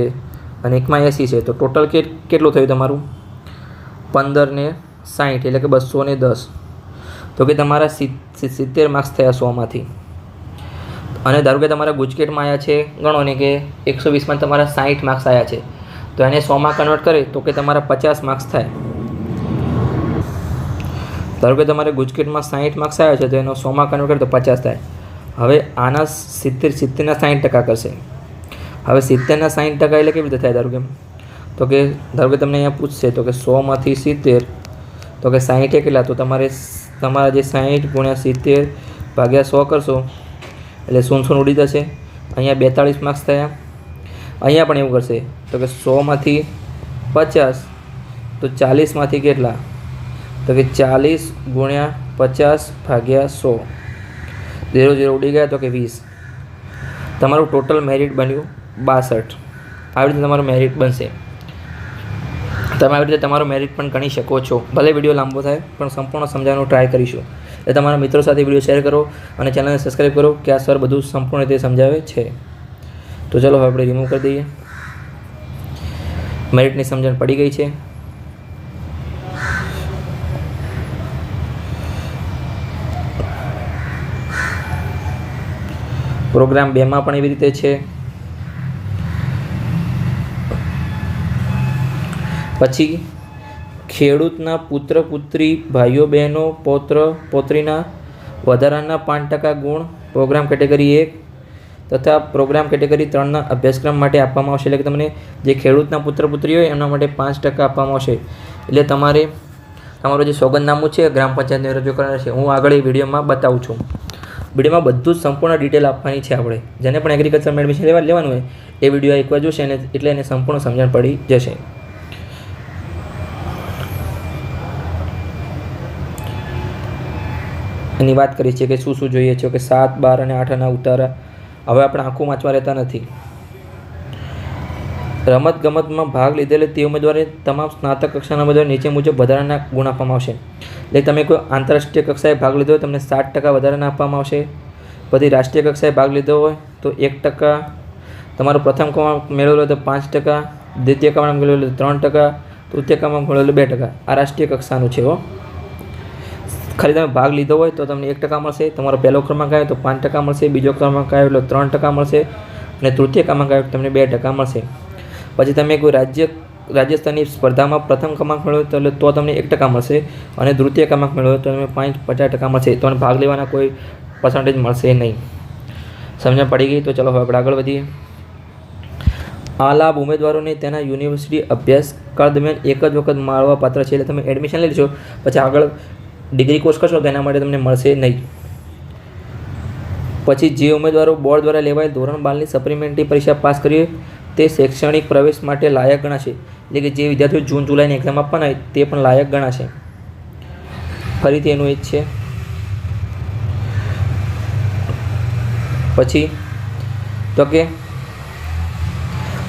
અને એકમાં 80 છે. તો ટોટલ કેટલું થયું તમારું? 15 ને 60 એટલે કે 210. તો કે તમારા 70 માર્ક્સ થયા 100માંથી. અને ધારો કે તમારા ગુજકેટમાં આવ્યા છે, ગણો ને કે 120માં તમારા 60 માર્ક્સ આવ્યા છે, તો એને 100માં કન્વર્ટ કરે તો કે તમારા 50 માર્ક્સ થાય. ધારો કે તમારે ગુજકેટમાં 60 માર્ક્સ આવ્યા છે તો એનો 100માં કન્વર્ટ કરે તો 50 થાય. હવે આના 70ના 60% કરશે. હવે 70ના 60% એટલે કેવી રીતે થાય? ધારો કે તમને અહીંયા પૂછશે તો કે 100માંથી 70 તો કે 60 કેટલા? તો તમારા જે 60 ગુણ્યા 70 ભાગ્યા 100 કરશો એટલે 0 ઉડી જશે. અહીંયા 42 માર્ક્સ થયા. અહીંયા પણ એવું કરશે તો કે 100માંથી 50 તો 40માંથી કેટલા? તો કે 40 ગુણ્યા 50 ભાગ્યા 100. 0 ઉડી ગયા તો કે 20. તમારું ટોટલ મેરિટ બન્યું 62. આવી રીતે તમારું મેરિટ બનશે. તમે આવી રીતે તમારું મેરિટ પણ ગણી શકો છો. ભલે વિડીયો લાંબો થાય પણ સંપૂર્ણ સમજાવવાનો ટ્રાય કરીશું. એટલે તમારા મિત્રો સાથે વિડીયો શેર કરો અને ચેનલને સબસ્ક્રાઈબ કરો કે આ સર બધું સંપૂર્ણ રીતે સમજાવે છે. તો ચલો હવે આપણે રિમૂવ કરી દઈએ. મેરિટની સમજણ પડી ગઈ છે. પ્રોગ્રામ 2માં પણ એવી રીતે છે. પછી ખેડૂતના પુત્ર પુત્રી ભાઈઓ બહેનો પૌત્ર પૌત્રીના વધારાના 5% ગુણ પ્રોગ્રામ કેટેગરી 1 તથા પ્રોગ્રામ કેટેગરી 3ના અભ્યાસક્રમ માટે આપવામાં આવશે. એટલે કે તમને જે ખેડૂતના પુત્ર પુત્રી હોય એમના માટે 5% આપવામાં આવશે. એટલે તમારું જે સોગંદનામું છે ગ્રામ પંચાયતને રજૂ કરવાનું છે. હું આગળ એ વિડીયોમાં બતાવું છું. વિડીયોમાં બધું જ સંપૂર્ણ ડિટેલ આપવાની છે. આપણે જેને પણ એગ્રીકલ્ચરમાં એડમિશન લેવાનું હોય એ વિડીયો એકવાર જોશે અને એટલે એને સંપૂર્ણ સમજણ પડી જશે. એની વાત કરી છે કે શું શું જોઈએ છે કે 7, 12 અને 8ના ઉતારા. હવે આપણે આખું વાંચવા રહેતા નથી. રમતગમતમાં ભાગ લીધેલ તે ઉમેદવારે તમામ સ્નાતક કક્ષાના ઉમેદવારો નીચે મુજબ વધારાના ગુણ આપવામાં આવશે. એટલે તમે કોઈ આંતરરાષ્ટ્રીય કક્ષાએ ભાગ લીધો હોય તમને 60% વધારાના આપવામાં આવશે. પછી રાષ્ટ્રીય કક્ષાએ ભાગ લીધો હોય તો 1%, તમારો પ્રથમ ક્રમાંક મેળવેલો હોય તો 5%, દ્વિતીય ક્રમાંક મેળવેલો 3%, તૃતીય ક્રમાંક મેળવેલો 2%. આ રાષ્ટ્રીય કક્ષાનું છે. ખાલી તમે ભાગ લીધો હોય તો તમને 1% મળશે. તમારો પહેલો ક્રમાંક આવ્યો તો 5% મળશે. બીજો ક્રમાંક આવ્યો એટલે 3% મળશે અને તૃતીય ક્રમાંક આવ્યો તમને 2% મળશે. પછી તમે કોઈ રાજ્ય સ્તરની સ્પર્ધામાં પ્રથમ ક્રમાંક મેળવ્યો તો તમને 1% મળશે અને તૃતીય ક્રમાંક મેળવ્યો તો તમે 50% મળશે. તમને ભાગ લેવાના કોઈ પર્સન્ટેજ મળશે નહીં. સમજણ પડી ગઈ? તો ચલો હવે આપણે આગળ વધીએ. આ લાભ ઉમેદવારોને તેના યુનિવર્સિટી અભ્યાસકાળ દરમિયાન એક જ વખત મળવા પાત્ર છે. એટલે તમે એડમિશન લઈ લેશો પછી આગળ ડિગ્રી કોર્સ કરશો તો એના માટે તમને મળશે નહીં. પછી જે ઉમેદવારો બોર્ડ દ્વારા લેવાયેલ ધોરણ 12ની સપ્લિમેન્ટરી પરીક્ષા પાસ કરી તે શૈક્ષણિક પ્રવેશ માટે લાયક ગણાશે. એટલે કે જે વિદ્યાર્થીઓ જૂન જુલાઈની એક્ઝામ આપવાના હોય તે પણ લાયક ગણાશે. ફરીથી એનું એ જ છે. પછી તો કે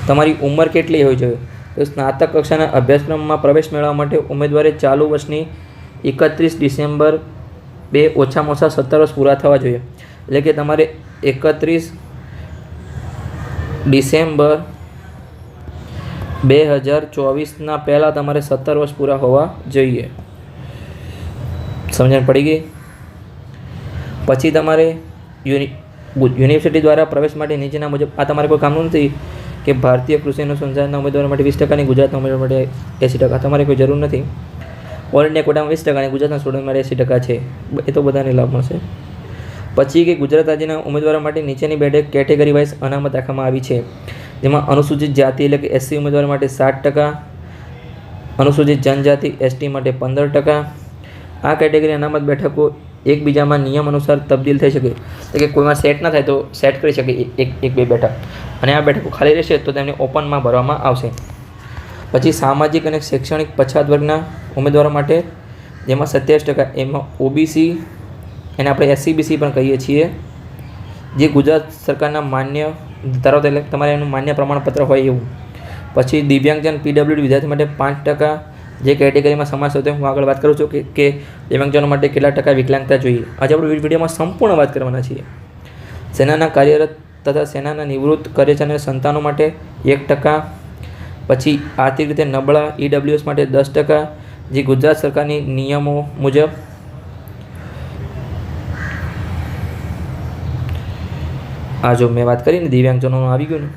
તમારી ઉંમર કેટલી હોવી જોઈએ? તો સ્નાતક કક્ષાના અભ્યાસક્રમમાં પ્રવેશ મેળવવા માટે ઉમેદવારે ચાલુ વર્ષની 31 ડિસેમ્બર 2 ઓછામાં ઓછા 17 વર્ષ પૂરા થવા જોઈએ. એટલે કે તમારે 31 ડિસેમ્બર 2024ના પહેલાં તમારે 17 વર્ષ પૂરા હોવા જોઈએ. સમજણ પડી ગઈ? પછી તમારે યુનિવર્સિટી દ્વારા પ્રવેશ માટે નીચેના મુજબ આ તમારે કોઈ કામનું નથી કે ભારતીય કૃષિ અનુસંધાનના ઉમેદવારો માટે 20% ગુજરાતના ઉમેદવારો માટે 80%. તમારે કોઈ જરૂર નથી. ઓલ ઇન્ડિયા કોટામાં 20% અને ગુજરાતના સ્ટુડન્ટ માટે 80% છે. એ તો બધાને લાભ મળશે. પછી કે ગુજરાત રાજ્યના ઉમેદવારો માટે નીચેની બે કેટેગરી વાઇઝ અનામત રાખવામાં આવી છે. જેમાં અનુસૂચિત જાતિ એટલે કે SC ઉમેદવારો માટે 60%, અનુસૂચિત જનજાતિ ST માટે 15%. આ કેટેગરી અનામત બેઠકો એકબીજામાં નિયમ અનુસાર તબદીલ થઈ શકે, એટલે કે કોઈમાં સેટ ના થાય તો સેટ કરી શકે એક બે બેઠક, અને આ બેઠકો ખાલી રહેશે તો તેમને ઓપનમાં ભરવામાં આવશે. પછી સામાજિક અને શૈક્ષણિક પછાત વર્ગના ઉમેદવારો માટે જેમાં 27%, એમાં ઓબીસી એને આપણે SCBC પણ કહીએ છીએ, જે ગુજરાત સરકારના માન્ય ધરાવતા, એટલે તમારે એનું માન્ય પ્રમાણપત્ર હોય એવું. પછી દિવ્યાંગજન PWD વિદ્યાર્થી માટે 5%, જે કેટેગરીમાં સમાવેશ થતો હું આગળ વાત કરું છું કે દિવ્યાંગજનો માટે કેટલા ટકા વિકલાંગતા જોઈએ. આજે આપણે વિડીયોમાં સંપૂર્ણ વાત કરવાના છીએ. સેનાના કાર્યરત તથા સેનાના નિવૃત્ત કર્મચારીના સંતાનો માટે 1%, પછી આર્થિક રીતે નબળા EWS માટે 10%, જે ગુજરાત સરકારની નિયમો મુજબ આ જો મેં વાત કરીને દિવ્યાંગજનોનું આવી ગયું ને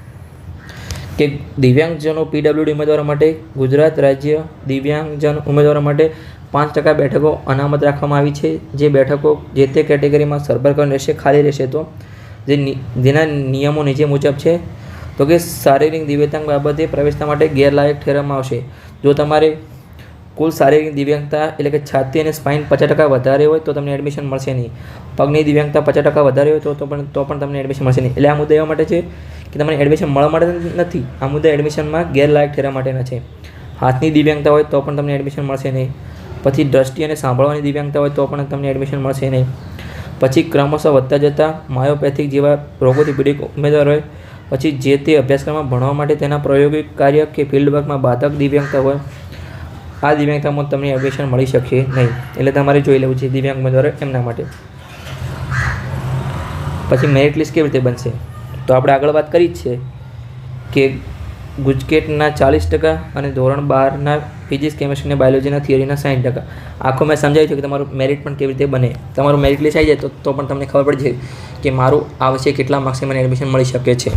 કે દિવ્યાંગજનો PWD ઉમેદવારો માટે ગુજરાત રાજ્ય દિવ્યાંગજન ઉમેદવારો માટે 5% બેઠકો અનામત રાખવામાં આવી છે. જે બેઠકો જે તે કેટેગરીમાં સરભર કરીને રહેશે, ખાલી રહેશે તો જેના નિયમો નીચે મુજબ છે. તો કે શારીરિક દિવ્યાંગ બાબતે પ્રવેશતા માટે ગેરલાયક ઠેરવવામાં આવશે. જો તમારે કુલ શારીરિક દિવ્યાંગતા એટલે કે છાતી અને સ્પાઇન 50% વધારે હોય તો તમને એડમિશન મળશે નહીં. પગની દિવ્યાંગતા 50% વધારે હોય તો પણ તમને એડમિશન મળશે નહીં. એટલે આ મુદ્દા એવા માટે છે કે તમને એડમિશન મળવા માટે નથી, આ મુદ્દા એડમિશનમાં ગેરલાયક ઠેરવા માટેના છે. હાથની દિવ્યાંગતા હોય તો પણ તમને એડમિશન મળશે નહીં. પછી દ્રષ્ટિ અને સાંભળવાની દિવ્યાંગતા હોય તો પણ તમને એડમિશન મળશે નહીં. પછી ક્રમશઃ વધતા જતા માયોપેથિક જેવા રોગોથી પીડિત ઉમેદવાર હોય, પછી જે તે અભ્યાસક્રમમાં ભણવા માટે તેના પ્રાયોગિક કાર્ય કે ફિલ્ડ વર્કમાં બાધક દિવ્યાંગતા હોય, આ દિવ્યાંગતામાં તમને એડમિશન મળી શકશે નહીં. એટલે તમારે જોઈ લેવું છે દિવ્યાંગ ઉમેદવારો એમના માટે. પછી મેરિટ લિસ્ટ કેવી રીતે બનશે? તો આપણે આગળ વાત કરી જ છે કે ગુજકેટના 40% અને ધોરણ 12ના ફિઝિક્સ, કેમિસ્ટ્રી અને બાયોલોજીના થિયરીના 60%. આખું મેં સમજાવ્યું છે કે તમારું મેરિટ પણ કેવી રીતે બને. તમારું મેરિટ લિસ્ટ આવી જાય તો પણ તમને ખબર પડી જાય કે મારું આવશે કેટલા માર્ક્સે મને એડમિશન મળી શકે છે.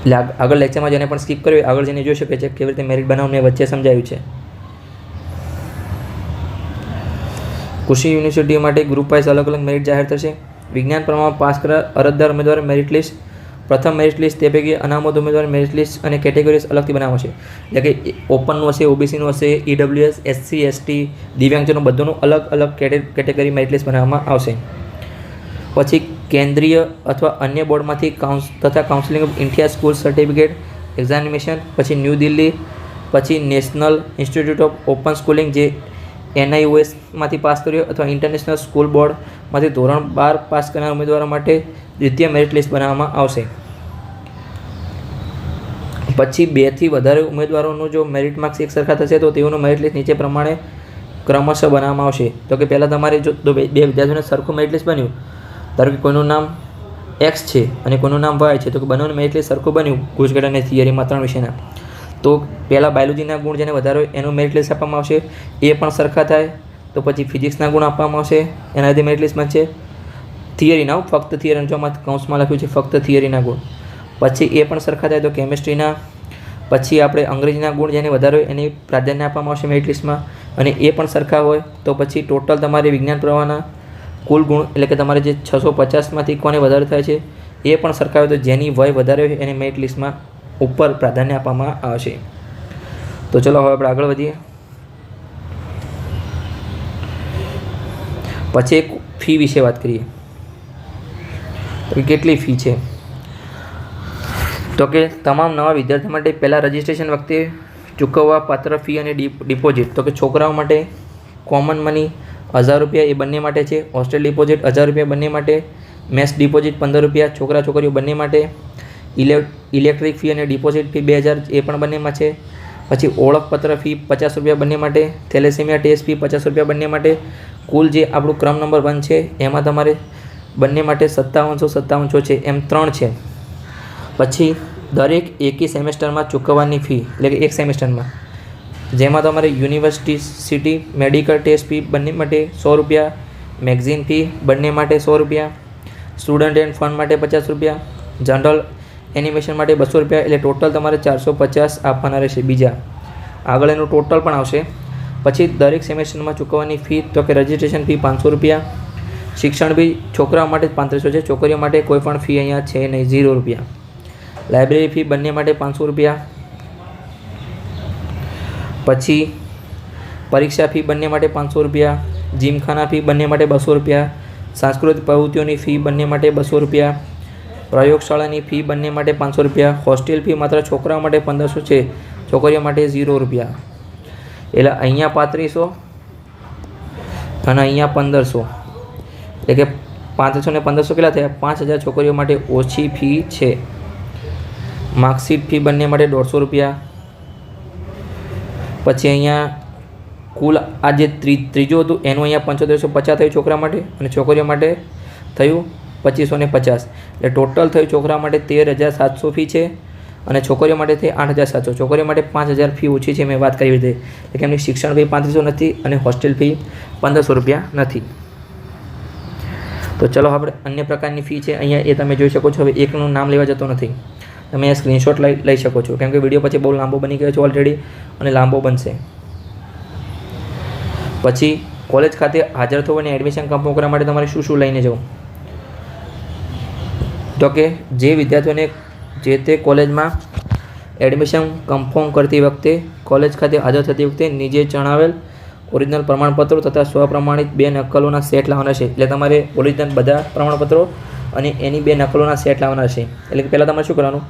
એટલે આગળ લેક્ચરમાં જેને પણ સ્કીપ કર્યું આગળ જઈને જોઈ શકે છે કેવી રીતે મેરિટ બનાવવાનું મેં વચ્ચે સમજાવ્યું છે. કૃષિ યુનિવર્સિટી માટે ગ્રુપ વાઇઝ અલગ અલગ મેરિટ જાહેર થશે. વિજ્ઞાન પ્રમાણમાં પાસ કરેલ અરજદાર ઉમેદવાર મેરિટ લિસ્ટ, પ્રથમ મેરિટ લિસ્ટ, તે પૈકી અનામત ઉમેદવાર મેરિટ લિસ્ટ અને કેટેગરીઝ અલગથી બનાવશે. એટલે કે ઓપનનું હશે, OBCનું હશે, EWS, SC, ST, દિવ્યાંગજનો બધુંનું અલગ અલગ કેટેગરી મેરિટ લિસ્ટ બનાવવામાં આવશે. પછી કેન્દ્રીય અથવા અન્ય બોર્ડમાંથી તથા counselling of India school certificate examination, પછી ન્યૂ દિલ્હી, પછી national institute of open schooling જે NIOSમાંથી પાસ કર્યો અથવા ઇન્ટરનેશનલ સ્કૂલ બોર્ડમાંથી ધોરણ 12 પાસ કરનાર ઉમેદવારો માટે દ્વિતીય મેરિટ લિસ્ટ બનાવવામાં આવશે. પછી 2 થી વધારે ઉમેદવારોનું જો મેરિટ માર્ક્સ એક સરખા થશે તો તેઓનું મેરિટ લિસ્ટ નીચે પ્રમાણે ક્રમશઃ બનાવવામાં આવશે. તો કે પહેલાં તમારે જો 2 વિદ્યાર્થીઓને સરખું મેરિટ લિસ્ટ બન્યું, ધારો કે કોઈનું નામ X છે અને કોઈનું નામ Y છે, તો કે બંનેનું મેરિટ લિસ્ટ સરખું બન્યું ગુજકેટ અને થિયરીમાં 3 વિષયના, તો પહેલાં બાયોલોજીના ગુણ જેને વધારે હોય એનું મેરિટ લિસ્ટ આપવામાં આવશે. એ પણ સરખા થાય તો પછી ફિઝિક્સના ગુણ આપવામાં આવશે, એના લીધે મેરિટ લિસ્ટ બનશે. થિયરીના, ફક્ત થિયરી, જો આમાં કૌંસમાં લખ્યું છે ફક્ત થિયરીના ગુણ, પછી એ પણ સરખા થાય તો કેમિસ્ટ્રીના, પછી આપણે અંગ્રેજીના ગુણ જેને વધારે હોય એને પ્રાધાન્ય આપવામાં આવશે મેરિટ લિસ્ટમાં, અને એ પણ સરખા હોય તો પછી ટોટલ તમારે વિજ્ઞાન પ્રવાહના કુલ ગુણ એટલે કે તમારે જે 650માંથી કોને વધારે થાય છે એ પણ સરખા હોય તો જેની વય વધારે હોય એને મેરિટ લિસ્ટમાં ઉપર પ્રાધાન્ય આપવામાં આવશે. તો ચલો હવે આપણે આગળ વધીએ. પછી એક ફી વિશે વાત કરીએ. તો કેટલી ફી છે? તો કે તમામ નવા વિદ્યાર્થીઓ માટે પહેલાં રજિસ્ટ્રેશન વખતે ચૂકવવા પાત્ર ફી અને ડિપોઝિટ. તો કે છોકરાઓ માટે કોમન મની 1000 રૂપિયા એ બંને માટે છે, હોસ્ટેલ ડિપોઝિટ 1000 રૂપિયા બંને માટે, મેસ ડિપોઝિટ 15 રૂપિયા છોકરા છોકરીઓ બંને માટે, ઇલેક્ટ્રિક ફી અને ડિપોઝિટ ફી 2000 એ પણ બંનેમાં છે. પછી ઓળખપત્ર ફી 50 રૂપિયા બંને માટે, થેલેસેમિયા ટેસ્ટ ફી 50 રૂપિયા બંને માટે. કુલ જે આપણું ક્રમ નંબર 1 છે એમાં તમારે બંને માટે 5757 છે, એમ 3 છે. પછી દરેક એકી સેમેસ્ટરમાં ચૂકવવાની ફી એટલે કે એક સેમેસ્ટરમાં, જેમાં તમારે યુનિવર્સિટી મેડિકલ ટેસ્ટ ફી બંને માટે 100 રૂપિયા, મેગઝીન ફી બંને માટે 100 રૂપિયા, સ્ટુડન્ટ એન્ડ ફંડ માટે 50 રૂપિયા, જનરલ એનિમેશન માટે 200 રૂપિયા, એટલે ટોટલ તમારે 450 આપવાના રહેશે. બીજા આગળ એનું ટોટલ પણ આવશે. પછી દરેક સેમેસ્ટરમાં ચૂકવવાની ફી તો કે રજિસ્ટ્રેશન ફી 500 રૂપિયા, શિક્ષણ ફી છોકરાઓ માટે 3500 છે, છોકરીઓ માટે કોઈ પણ ફી અહીંયા છે નહીં, 0 રૂપિયા. લાઇબ્રેરી ફી બંને માટે 500 રૂપિયા. પછી પરીક્ષા ફી બંને માટે 500 રૂપિયા, જીમખાના ફી બંને માટે 200 રૂપિયા, સાંસ્કૃતિક પ્રવૃત્તિઓની ફી બંને માટે 200 રૂપિયા, પ્રયોગશાળાની ફી બંને માટે 500 રૂપિયા, હોસ્ટેલ ફી માત્ર છોકરાઓ માટે 1500 છે, છોકરીઓ માટે 0 રૂપિયા. એટલે અહીંયા 3500 અને અહીંયા 1500, એટલે કે 500 ને 1500 કેટલા થયા? 5000 છોકરીઓ માટે ઓછી ફી છે. માર્કશીટ ફી બંને માટે 150 રૂપિયા. પછી અહીંયા કુલ આ જે ત્રીજું હતું એનું અહીંયા 7550 થયું છોકરા માટે અને છોકરીઓ માટે થયું 2550. એટલે ટોટલ થયું છોકરા માટે 13700 ફી છે અને છોકરીઓ માટે થઈ 8700. છોકરીઓ માટે 5000 ફી ઓછી છે, મેં વાત કરી રીતે, એટલે કે એમની શિક્ષણ ફી 3500 નથી અને હોસ્ટેલ ફી 1500 રૂપિયા નથી. તો ચલો આપણે અન્ય પ્રકારની ફી છે અહીંયા, એ તમે જોઈ શકો છો. હવે એકનું નામ લેવા જતો નથી, તમે આ સ્ક્રીનશોટ લઈ શકો છો, કેમ કે વિડીયો પછી બહુ લાંબો બની ગયો છે ઓલરેડી અને લાંબો બનશે. પછી કોલેજ ખાતે હાજર થવું અને એડમિશન કન્ફર્મ કરવા માટે તમારે શું શું લઈને જવું? તો કે જે વિદ્યાર્થીઓને જે તે કોલેજમાં એડમિશન કન્ફર્મ કરતી વખતે કોલેજ ખાતે હાજર થતી વખતે નીચે જણાવેલ ઓરિજિનલ પ્રમાણપત્રો તથા સ્વપ્રમાણિત 2 નકલોના સેટ લાવવાના છે. એટલે તમારે ઓરિજિનલ બધા પ્રમાણપત્રો અને એની 2 નકલોના સેટ લાવવાના છે. એટલે કે પહેલાં તમારે શું કરવાનું?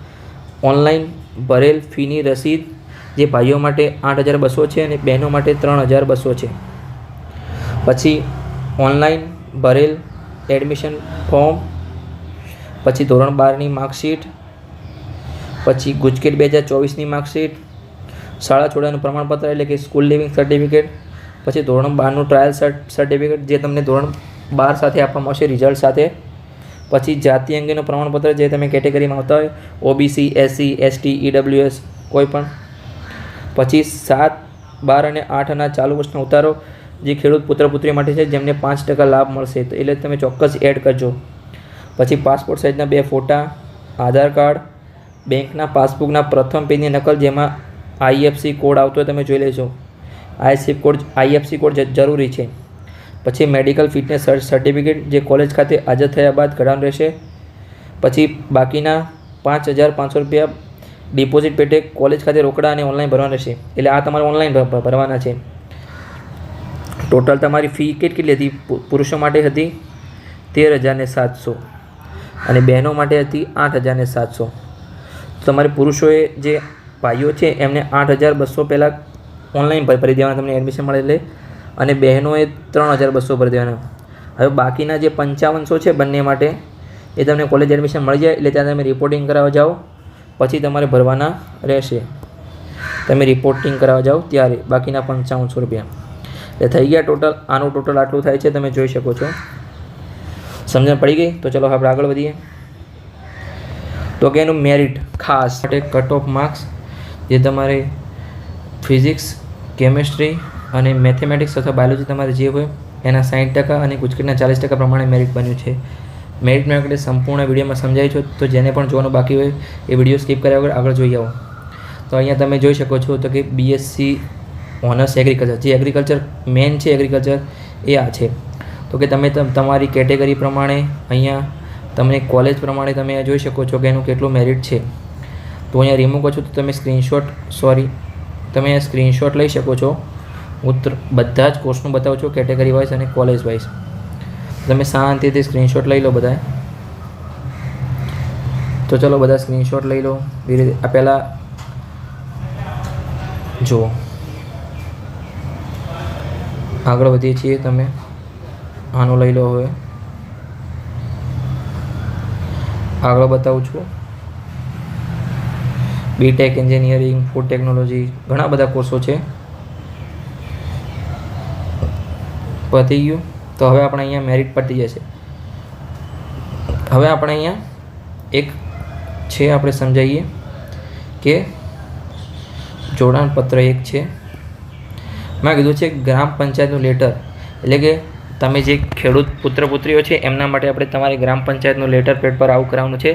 ઓનલાઈન ભરેલ ફીની રસીદ જે ભાઈઓ માટે 8200 છે અને બહેનો માટે 3200 છે. પછી ઓનલાઈન ભરેલ એડમિશન ફોર્મ, પછી ધોરણ 12ની માર્કશીટ, પછી ગુજકેટ 2024ની માર્કશીટ, શાળા છોડવાનું પ્રમાણપત્ર એટલે કે સ્કૂલ લિવિંગ સર્ટિફિકેટ, પછી ધોરણ 12નું ટ્રાયલ સર્ટિફિકેટ જે તમને ધોરણ 12 સાથે આપવામાં આવશે રિઝલ્ટ સાથે, પછી જાતિ અંગેનું પ્રમાણપત્ર જે તમે કેટેગરીમાં આવતા હોય OBC, SC, ST, EWS કોઈ પણ, પછી 7, 12 અને 8ના ચાલુ વર્ષના ઉતારો જે ખેડૂત પુત્ર પુત્રી માટે છે જેમને 5% લાભ મળશે, તો એટલે તમે ચોક્કસ એડ કરજો. પછી પાસપોર્ટ સાઇઝના 2 ફોટા, આધાર કાર્ડ, બેંકના પાસબુકના પ્રથમ પેજની નકલ જેમાં IFSC કોડ આવતો હોય તમે જોઈ લેજો. IFSC કોડ જરૂરી છે. પછી મેડિકલ ફિટનેસ સર્ટિફિકેટ જે કોલેજ ખાતે હાજર થયા બાદ કઢાવવાનું રહેશે. પછી બાકીના 5500 રૂપિયા ડિપોઝિટ પેટે કોલેજ ખાતે રોકડા અને ઓનલાઈન ભરવાના રહેશે. એટલે આ તમારે ઓનલાઈન ભરવાના છે. ટોટલ તમારી ફી કેટલી હતી? પુરુષો માટે હતી 13700 અને બહેનો માટે હતી 8700. તમારે પુરુષોએ જે ભાઈઓ છે એમને 8200 પહેલાં ઓનલાઈન ભરી દેવાના, તમને એડમિશન મળે એટલે, અને બહેનોએ 3200 ભરી દેવાના. હવે બાકીના જે 5500 છે બંને માટે એ તમને કોલેજ એડમિશન મળી જાય એટલે ત્યાં તમે રિપોર્ટિંગ કરાવવા જાઓ પછી તમારે ભરવાના રહેશે. તમે રિપોર્ટિંગ કરાવવા જાઓ ત્યારે બાકીના 5500 રૂપિયા એ થઈ ગયા ટોટલ. આનું ટોટલ આટલું થાય છે, તમે જોઈ શકો છો. સમજણ પડી ગઈ? તો ચલો આપણે આગળ વધીએ. તો કે એનું મેરિટ ખાસ માટે કટ ઓફ માર્ક્સ જે તમારે ફિઝિક્સ, કેમેસ્ટ્રી અને મેથેમેટિક્સ અથવા બાયોલોજી તમારે જે હોય એના 60% અને ગુજકેટના 40% પ્રમાણે મેરિટ બન્યું છે. મેરિટને આપણે સંપૂર્ણ વિડીયોમાં સમજાવી છો, તો જેને પણ જોવાનું બાકી હોય એ વિડીયો સ્કીપ કર્યા વગર આગળ જોઈ આવો. તો અહીંયા તમે જોઈ શકો છો તો કે BSc ઓનર્સ એગ્રીકલ્ચર, જે એગ્રીકલ્ચર મેન છે એગ્રીકલ્ચર એ આ છે. તો કે તમે તમારી કેટેગરી પ્રમાણે અહીંયા તમને કોલેજ પ્રમાણે તમે જોઈ શકો છો કે એનું કેટલું મેરિટ છે. તો અહીંયા રિમૂવ કરો છો તો તમે તમે સ્ક્રીનશોટ લઈ શકો છો. હું બધા જ કોર્સનું બતાવું છું કેટેગરી વાઇઝ અને કોલેજ વાઇઝ. તમે શાંતિથી સ્ક્રીનશોટ લઈ લો બધા. તો ચલો બધા સ્ક્રીનશોટ લઈ લો ધીરે ધીરે. આ પહેલાં જુઓ, આગળ વધીએ છીએ. તમે આનું લઈ લો. હવે આગળ બતાવું છું. BTech એન્જિનિયરિંગ, ફૂડ ટેકનોલોજી, ઘણા બધા કોર્સો છે. પતી ગયું. તો હવે આપણે અહીંયા મેરિટ પતી જશે. હવે આપણે અહીંયા એક છે આપણે સમજાવીએ કે જોડાણ પત્ર એક છે. મેં કીધું છે ગ્રામ પંચાયતનું લેટર, એટલે કે તમે જે ખેડૂત પુત્ર પુત્રીઓ છે એમના માટે આપણે તમારે ગ્રામ પંચાયતનું લેટર પેડ પર આવું કરાવવાનું છે.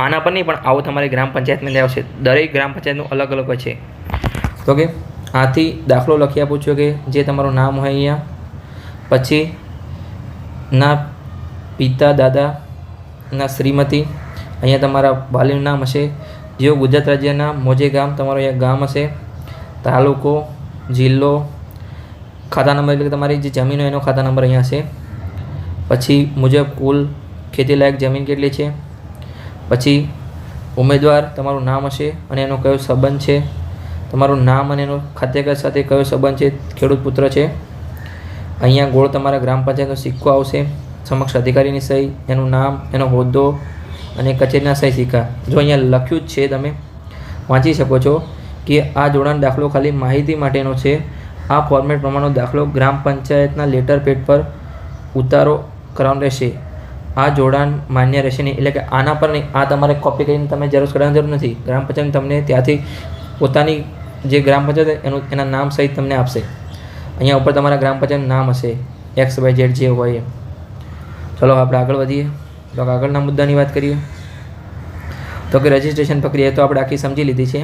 આના પર નહીં પણ આવું તમારે ગ્રામ પંચાયતમાં આવશે. દરેક ગ્રામ પંચાયતનું અલગ અલગ હોય છે. તો કે આથી દાખલો લખી આપું છું કે જે તમારું નામ હોય અહીંયા, પછી ના પિતા દાદા ના શ્રીમતી, અહીંયા તમારા વાલીનું નામ હશે. જેઓ ગુજરાત રાજ્યના મોજે ગામ તમારું અહીંયા ગામ હશે. તાલુકો, જિલ્લો, ખાતા નંબર એટલે કે તમારી જે જમીન હોય એનો ખાતા નંબર અહીંયા છે. પછી મુજબ કુલ ખેતીલાયક જમીન કેટલી છે. પછી ઉમેદવાર તમારું નામ હશે અને એનો કયો સંબંધ છે. તમારું નામ અને એનો ખાતેદાર સાથે કયો સંબંધ છે, ખેડૂત પુત્ર છે. અહીંયા ગોળ તમારા ગ્રામ પંચાયતનો સિક્કો આવશે, સમક્ષ અધિકારીની સહી, એનું નામ, એનો હોદ્દો અને કચેરીના સહી સિક્કા. જો અહીંયા લખ્યું જ છે, તમે વાંચી શકો છો કે આ જોડાણ દાખલો ખાલી માહિતી માટેનો છે. આ ફોર્મેટ પ્રમાણનો દાખલો ગ્રામ પંચાયતના લેટર પેડ પર ઉતારો કરવાનો રહેશે. આ જોડાણ માન્ય રહેશે નહીં, એટલે કે આના પર નહીં, આ તમારે કોપી કરીને તમે ઝેરોક્ષ કરાવવાની જરૂર નથી. ગ્રામ પંચાયત તમને ત્યાંથી પોતાની જે ગ્રામ પંચાયત એના નામ સહિત તમને આપશે. અહીંયા ઉપર તમારા ગ્રામ પંચાયતનું નામ હશે, XYZ જે હોય. ચલો આપણે આગળ વધીએ. તો આગળના મુદ્દાની વાત કરીએ તો કે રજિસ્ટ્રેશન પ્રક્રિયા તો આપણે આખી સમજી લીધી છે.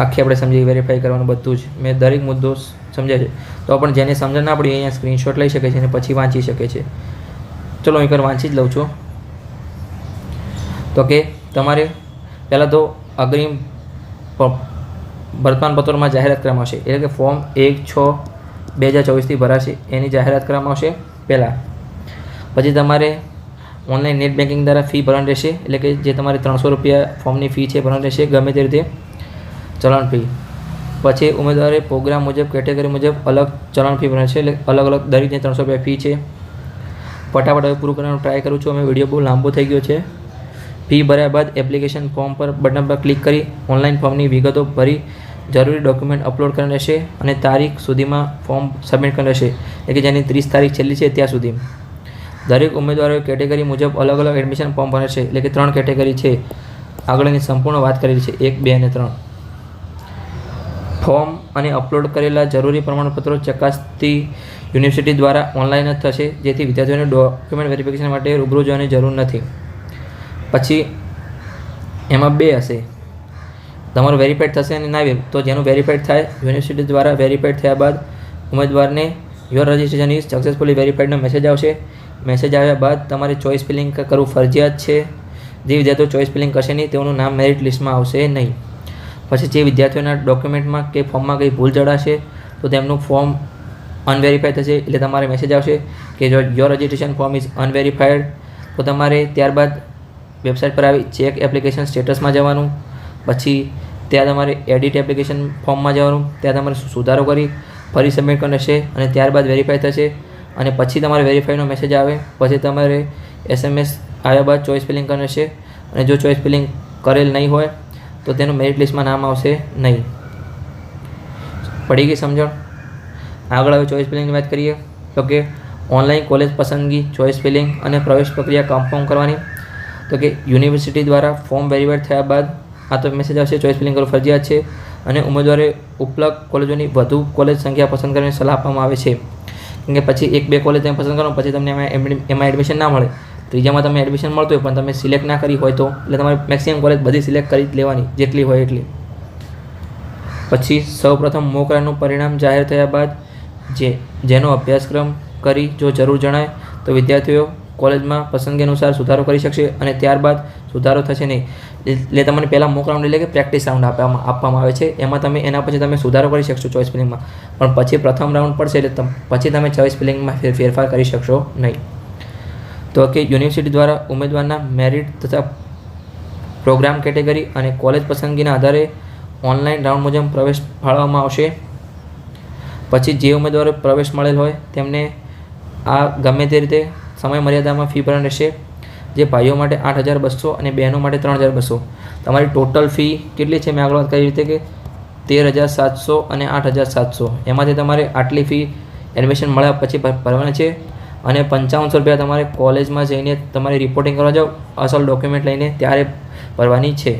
આખી આપણે સમજી વેરીફાઈ કરવાનું બધું જ મેં દરેક મુદ્દો સમજ્યા છે. તો પણ જેને સમજણ ના પડી અહીંયા સ્ક્રીનશોટ લઈ શકે છે અને પછી વાંચી શકે છે. ચલો અહીં વાંચી જ લઉં છું. તો કે તમારે પહેલાં તો અગ્રિમ વર્તમાનપત્રોમાં જાહેરાત કરવામાં આવશે, એટલે કે ફોર્મ 1/6/2024થી ભરાશે, એની જાહેરાત કરવામાં આવશે પહેલાં. પછી તમારે ઓનલાઈન નેટ બેન્કિંગ દ્વારા ફી ભરવાની રહેશે, એટલે કે જે તમારે 300 રૂપિયા ફોર્મની ફી છે ભરવાની રહેશે, ગમે તે રીતે ચલણ ફી. પછી ઉમેદવારે પ્રોગ્રામ મુજબ કેટેગરી મુજબ અલગ ચલણ ફી ભરવાની છે, એટલે અલગ અલગ દરેકને 300 રૂપિયા ફી છે. ફટાફટ હવે પૂરું કરવાનું ટ્રાય કરું છું. અમે વિડીયો બહુ લાંબો થઈ ગયો છે. ફી ભર્યા બાદ એપ્લિકેશન ફોર્મ પર બટન પર ક્લિક કરી ઓનલાઈન ફોર્મની વિગતો ભરી જરૂરી ડોક્યુમેન્ટ અપલોડ કરવાનું રહેશે અને તારીખ સુધીમાં ફોર્મ સબમિટ કરવાનું રહેશે, એટલે કે જેની 30 તારીખ છેલ્લી છે ત્યાં સુધી. દરેક ઉમેદવારોએ કેટેગરી મુજબ અલગ અલગ એડમિશન ફોર્મ ભરે છે, એટલે કે 3 કેટેગરી છે. આગળની સંપૂર્ણ વાત કરેલી છે 1, 2 અને 3. ફોર્મ અને અપલોડ કરેલા જરૂરી પ્રમાણપત્રો ચકાસતી યુનિવર્સિટી દ્વારા ઓનલાઈન જ થશે, જેથી વિદ્યાર્થીઓને ડોક્યુમેન્ટ વેરિફિકેશન માટે રૂબરૂ જવાની જરૂર નથી. પછી એમાં 2 હશે, તમારું વેરીફાઈડ થશે અને ના તો જેનું વેરીફાઈડ થાય યુનિવર્સિટી દ્વારા વેરીફાઈડ થયા બાદ ઉમેદવારને યોર રજિસ્ટ્રેશન ઇઝ સક્સેસફુલી વેરીફાઈડનો મેસેજ આવશે. મેસેજ આવ્યા બાદ તમારે ચોઇસ ફિલિંગ કરવું ફરજિયાત છે. જે વિદ્યાર્થીઓ ચોઇસ ફિલિંગ કરશે નહીં તેઓનું નામ મેરિટ લિસ્ટમાં આવશે નહીં. પછી જે વિદ્યાર્થીઓના ડોક્યુમેન્ટમાં કે ફોર્મમાં કંઈ ભૂલ જણાશે તો તેમનું ફોર્મ અનવેરીફાઈડ થશે, એટલે તમારે મેસેજ આવશે કે જો યોર રજિસ્ટ્રેશન ફોર્મ ઇઝ અનવેરીફાઈડ. તો તમારે ત્યારબાદ વેબસાઇટ પર આવી ચેક એપ્લિકેશન સ્ટેટસમાં જવાનું. પછી ત્યાં તમારે એડિટ એપ્લિકેશન ફોર્મમાં જવાનું, ત્યાં તમારે સુધારો કરી ફરી સબમિટ કરવાનું રહેશે અને ત્યારબાદ વેરીફાઈ થશે. અને પછી તમારે વેરીફાઈનો મેસેજ આવે, પછી તમારે SMS આવ્યા બાદ ચોઇસ ફિલિંગ કરવાનું રહેશે. અને જો ચોઇસ ફિલિંગ કરેલ નહીં હોય તો તેનું મેરિટ લિસ્ટમાં નામ આવશે નહીં. પડી ગઈ સમજણ? આગળ હવે ચોઇસ ફિલિંગની વાત કરીએ તો કે ઓનલાઈન કોલેજ પસંદગી, ચોઇસ ફિલિંગ અને પ્રવેશ પ્રક્રિયા કન્ફર્મ કરવાની. તો કે યુનિવર્સિટી દ્વારા ફોર્મ વેરીફાઈડ થયા બાદ આ તો મેસેજ આવશે ચોઇસ ફિલિંગ કરવું ફરજિયાત છે અને ઉમેદવારે ઉપલબ્ધ કોલેજોની વધુ કોલેજ સંખ્યા પસંદ કરવાની સલાહ આપવામાં આવે છે. કેમ કે પછી 1-2 કોલેજ તમે પસંદ કરો પછી તમને એમાં એડમિશન ના મળે. ત્રીજામાં તમે એડમિશન મળતું હોય પણ તમે સિલેક્ટ ના કરી હોય તો એટલે તમારે મેક્સિમમ કોલેજ બધી સિલેક્ટ કરી જ લેવાની, જેટલી હોય એટલી. પછી સૌપ્રથમ મોક રાઉન્ડનું પરિણામ જાહેર થયા બાદ જેનો અભ્યાસક્રમ કરી જો જરૂર જણાય તો વિદ્યાર્થીઓ કોલેજમાં પસંદગી અનુસાર સુધારો કરી શકશે અને ત્યારબાદ સુધારો થશે નહીં. એટલે તમને પહેલાં મોક રાઉન્ડ એટલે કે પ્રેક્ટિસ રાઉન્ડ આપવામાં આવે છે. એમાં તમે એના પછી તમે સુધારો કરી શકશો ચોઇસ ફિલિંગમાં, પણ પછી પ્રથમ રાઉન્ડ પડશે એટલે પછી તમે ચોઇસ ફિલિંગમાં ફેરફાર કરી શકશો નહીં. તો કે યુનિવર્સિટી દ્વારા ઉમેદવારના મેરિટ તથા પ્રોગ્રામ કેટેગરી અને કોલેજ પસંદગીના આધારે ઓનલાઈન રાઉન્ડ મુજબ પ્રવેશ ફાળવવામાં આવશે. પછી જે ઉમેદવારો પ્રવેશ મળેલ હોય તેમને આ ગમે તે રીતે સમય મર્યાદામાં ફી ભરવાની રહેશે. જે ભાઈઓ માટે 8,200 અને બહેનો માટે 3,200. તમારી ટોટલ ફી કેટલી છે મેં આગળ વાત કરી રીતે કે 13,700 અને 8,700. એમાંથી તમારે આટલી ફી એડમિશન મળ્યા પછી ભરવાની છે અને 5500 રૂપિયા તમારે કોલેજમાં જઈને તમારે રિપોર્ટિંગ કરવા જાઓ અસલ ડોક્યુમેન્ટ લઈને ત્યારે ભરવાની છે.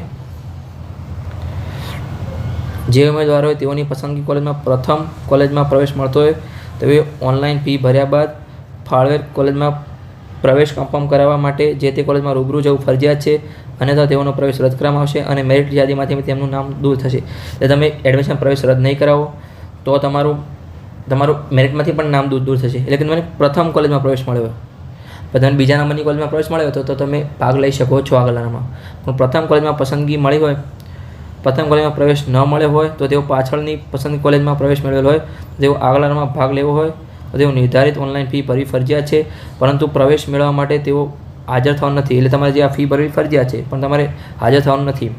જે ઉમેદવાર હોય તેઓની પસંદગી કોલેજમાં પ્રથમ કોલેજમાં પ્રવેશ મળતો હોય તેઓએ ઓનલાઈન ફી ભર્યા બાદ ફાળવેલ કોલેજમાં પ્રવેશ કન્ફર્મ કરાવવા માટે જે તે કોલેજમાં રૂબરૂ જવું ફરજિયાત છે, અન્યથા તેઓનો પ્રવેશ રદ કરવામાં આવશે અને મેરિટ યાદીમાંથી તેમનું નામ દૂર થશે. એટલે તમે એડમિશન પ્રવેશ રદ નહીં કરાવો તો તમારું મેરિટમાંથી પણ નામ દૂર થશે. એટલે કે તમને પ્રથમ કોલેજમાં પ્રવેશ મળ્યો પણ તમને બીજા નંબરની કોલેજમાં પ્રવેશ મળ્યો તો તમે ભાગ લઈ શકો છો આગળનામાં. પણ પ્રથમ કોલેજમાં પસંદગી મળી હોય પ્રથમ કોલેજમાં પ્રવેશ ન મળ્યો હોય તો તેઓ પાછળની પસંદ કોલેજમાં પ્રવેશ મેળવેલો હોય તો તેઓ આગળમાં ભાગ લેવો હોય તો તેઓ નિર્ધારિત ઓનલાઈન ફી ભરવી ફરજિયાત છે, પરંતુ પ્રવેશ મેળવવા માટે તેઓ હાજર થવાનું નથી. એટલે તમારે જે આ ફી ભરવી ફરજિયાત છે પણ તમારે હાજર થવાનું નથી.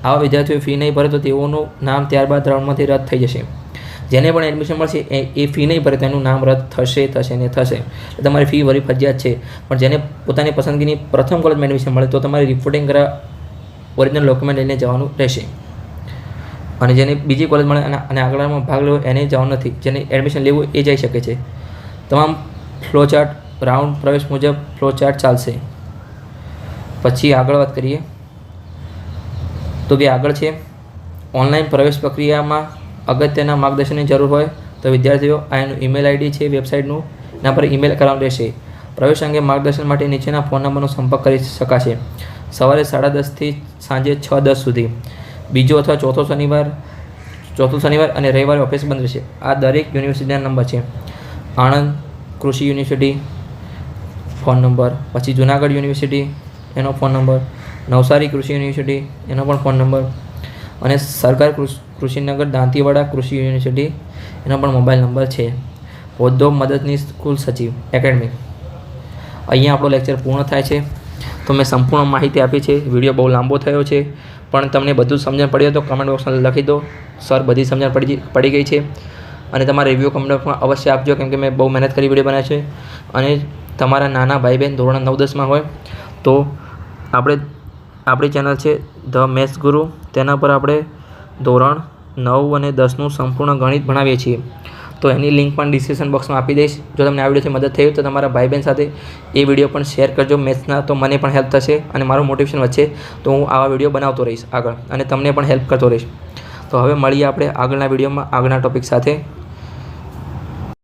આવા વિદ્યાર્થીઓ ફી નહીં ભરે તો તેઓનું નામ ત્યારબાદ રાઉન્ડમાંથી રદ થઈ જશે. જેને પણ એડમિશન મળશે એ ફી નહીં ભરે તેનું નામ રદ થશે ને થશે. એટલે તમારી ફી ભરવી ફરજિયાત છે. પણ જેને પોતાની પસંદગીની પ્રથમ કોલેજમાં એડમિશન મળે તો તમારે રિપોર્ટિંગ કરવા ઓરિજિનલ ડોક્યુમેન્ટ લઈને જવાનું રહેશે. અને જેને બીજી કોલેજ મળે અને આગળમાં ભાગ લેવો એને જવાનું નથી. જેને એડમિશન લેવું એ જઈ શકે છે. તમામ ફ્લો ચાર્ટ રાઉન્ડ પ્રવેશ મુજબ ફ્લો ચાર્ટ ચાલશે. પછી આગળ વાત કરીએ તો બી આગળ છે ઓનલાઈન પ્રવેશ પ્રક્રિયામાં અગત્યના માર્ગદર્શનની જરૂર હોય તો વિદ્યાર્થીઓ આ એનું ઈમેલ આઈડી છે વેબસાઇટનું, એના પર ઈમેલ કરવાનું રહેશે. પ્રવેશ અંગે માર્ગદર્શન માટે નીચેના ફોન નંબરનો સંપર્ક કરી શકાશે. સવારે 10:30 થી સાંજે 6:10 સુધી. બીજો અથવા ચોથો શનિવાર અને રવિવારે ઓફિસ બંધ રહેશે. આ દરેક યુનિવર્સિટીના નંબર છે. આણંદ કૃષિ યુનિવર્સિટી ફોન નંબર, પછી જુનાગઢ યુનિવર્સિટી એનો ફોન નંબર, નવસારી કૃષિ યુનિવર્સિટી એનો પણ ફોન નંબર, અને સરકાર કૃષિનગર દાંતીવાડા કૃષિ યુનિવર્સિટી એનો પણ મોબાઈલ નંબર છે. હોદ્દો મદદનીશ સ્કૂલ સચિવ એકેડમિક. અહીંયા આપણો લેક્ચર પૂર્ણ થાય છે. તો મેં સંપૂર્ણ માહિતી આપી છે. વિડીયો બહુ લાંબો થયો છે પણ તમને બધું સમજણ પડી હોય તો કમેન્ટ બોક્સમાં લખી દો. સર બધી સમજણ પડી ગઈ છે. અને તમારા રિવ્યૂ કમેન્ટ બોક્સમાં અવશ્ય આપજો, કેમ કે મેં બહુ મહેનત કરી વિડીયો બનાવ્યો છે. અને તમારા નાના ભાઈ બહેન ધોરણ 9-10માં હોય તો આપણી ચેનલ છે ધ મેથ્સ ગુરુ, તેના પર આપણે ધોરણ 9 અને 10નું સંપૂર્ણ ગણિત ભણાવીએ છીએ. તો એની લિંક પણ ડિસ્ક્રિપ્શન બોક્સમાં આપી દઈશ. જો તમને આ વિડીયોથી મદદ થઈ હોય તો તમારા ભાઈ બહેન સાથે એ વિડીયો પણ શેર કરજો મેથ્સના, તો મને પણ હેલ્પ થશે અને મારું મોટિવેશન વધશે. તો હું આવા વિડીયો બનાવતો રહીશ આગળ અને તમને પણ હેલ્પ કરતો રહીશ. તો હવે મળીએ આપણે આગળના વિડીયોમાં આગળના ટોપિક સાથે.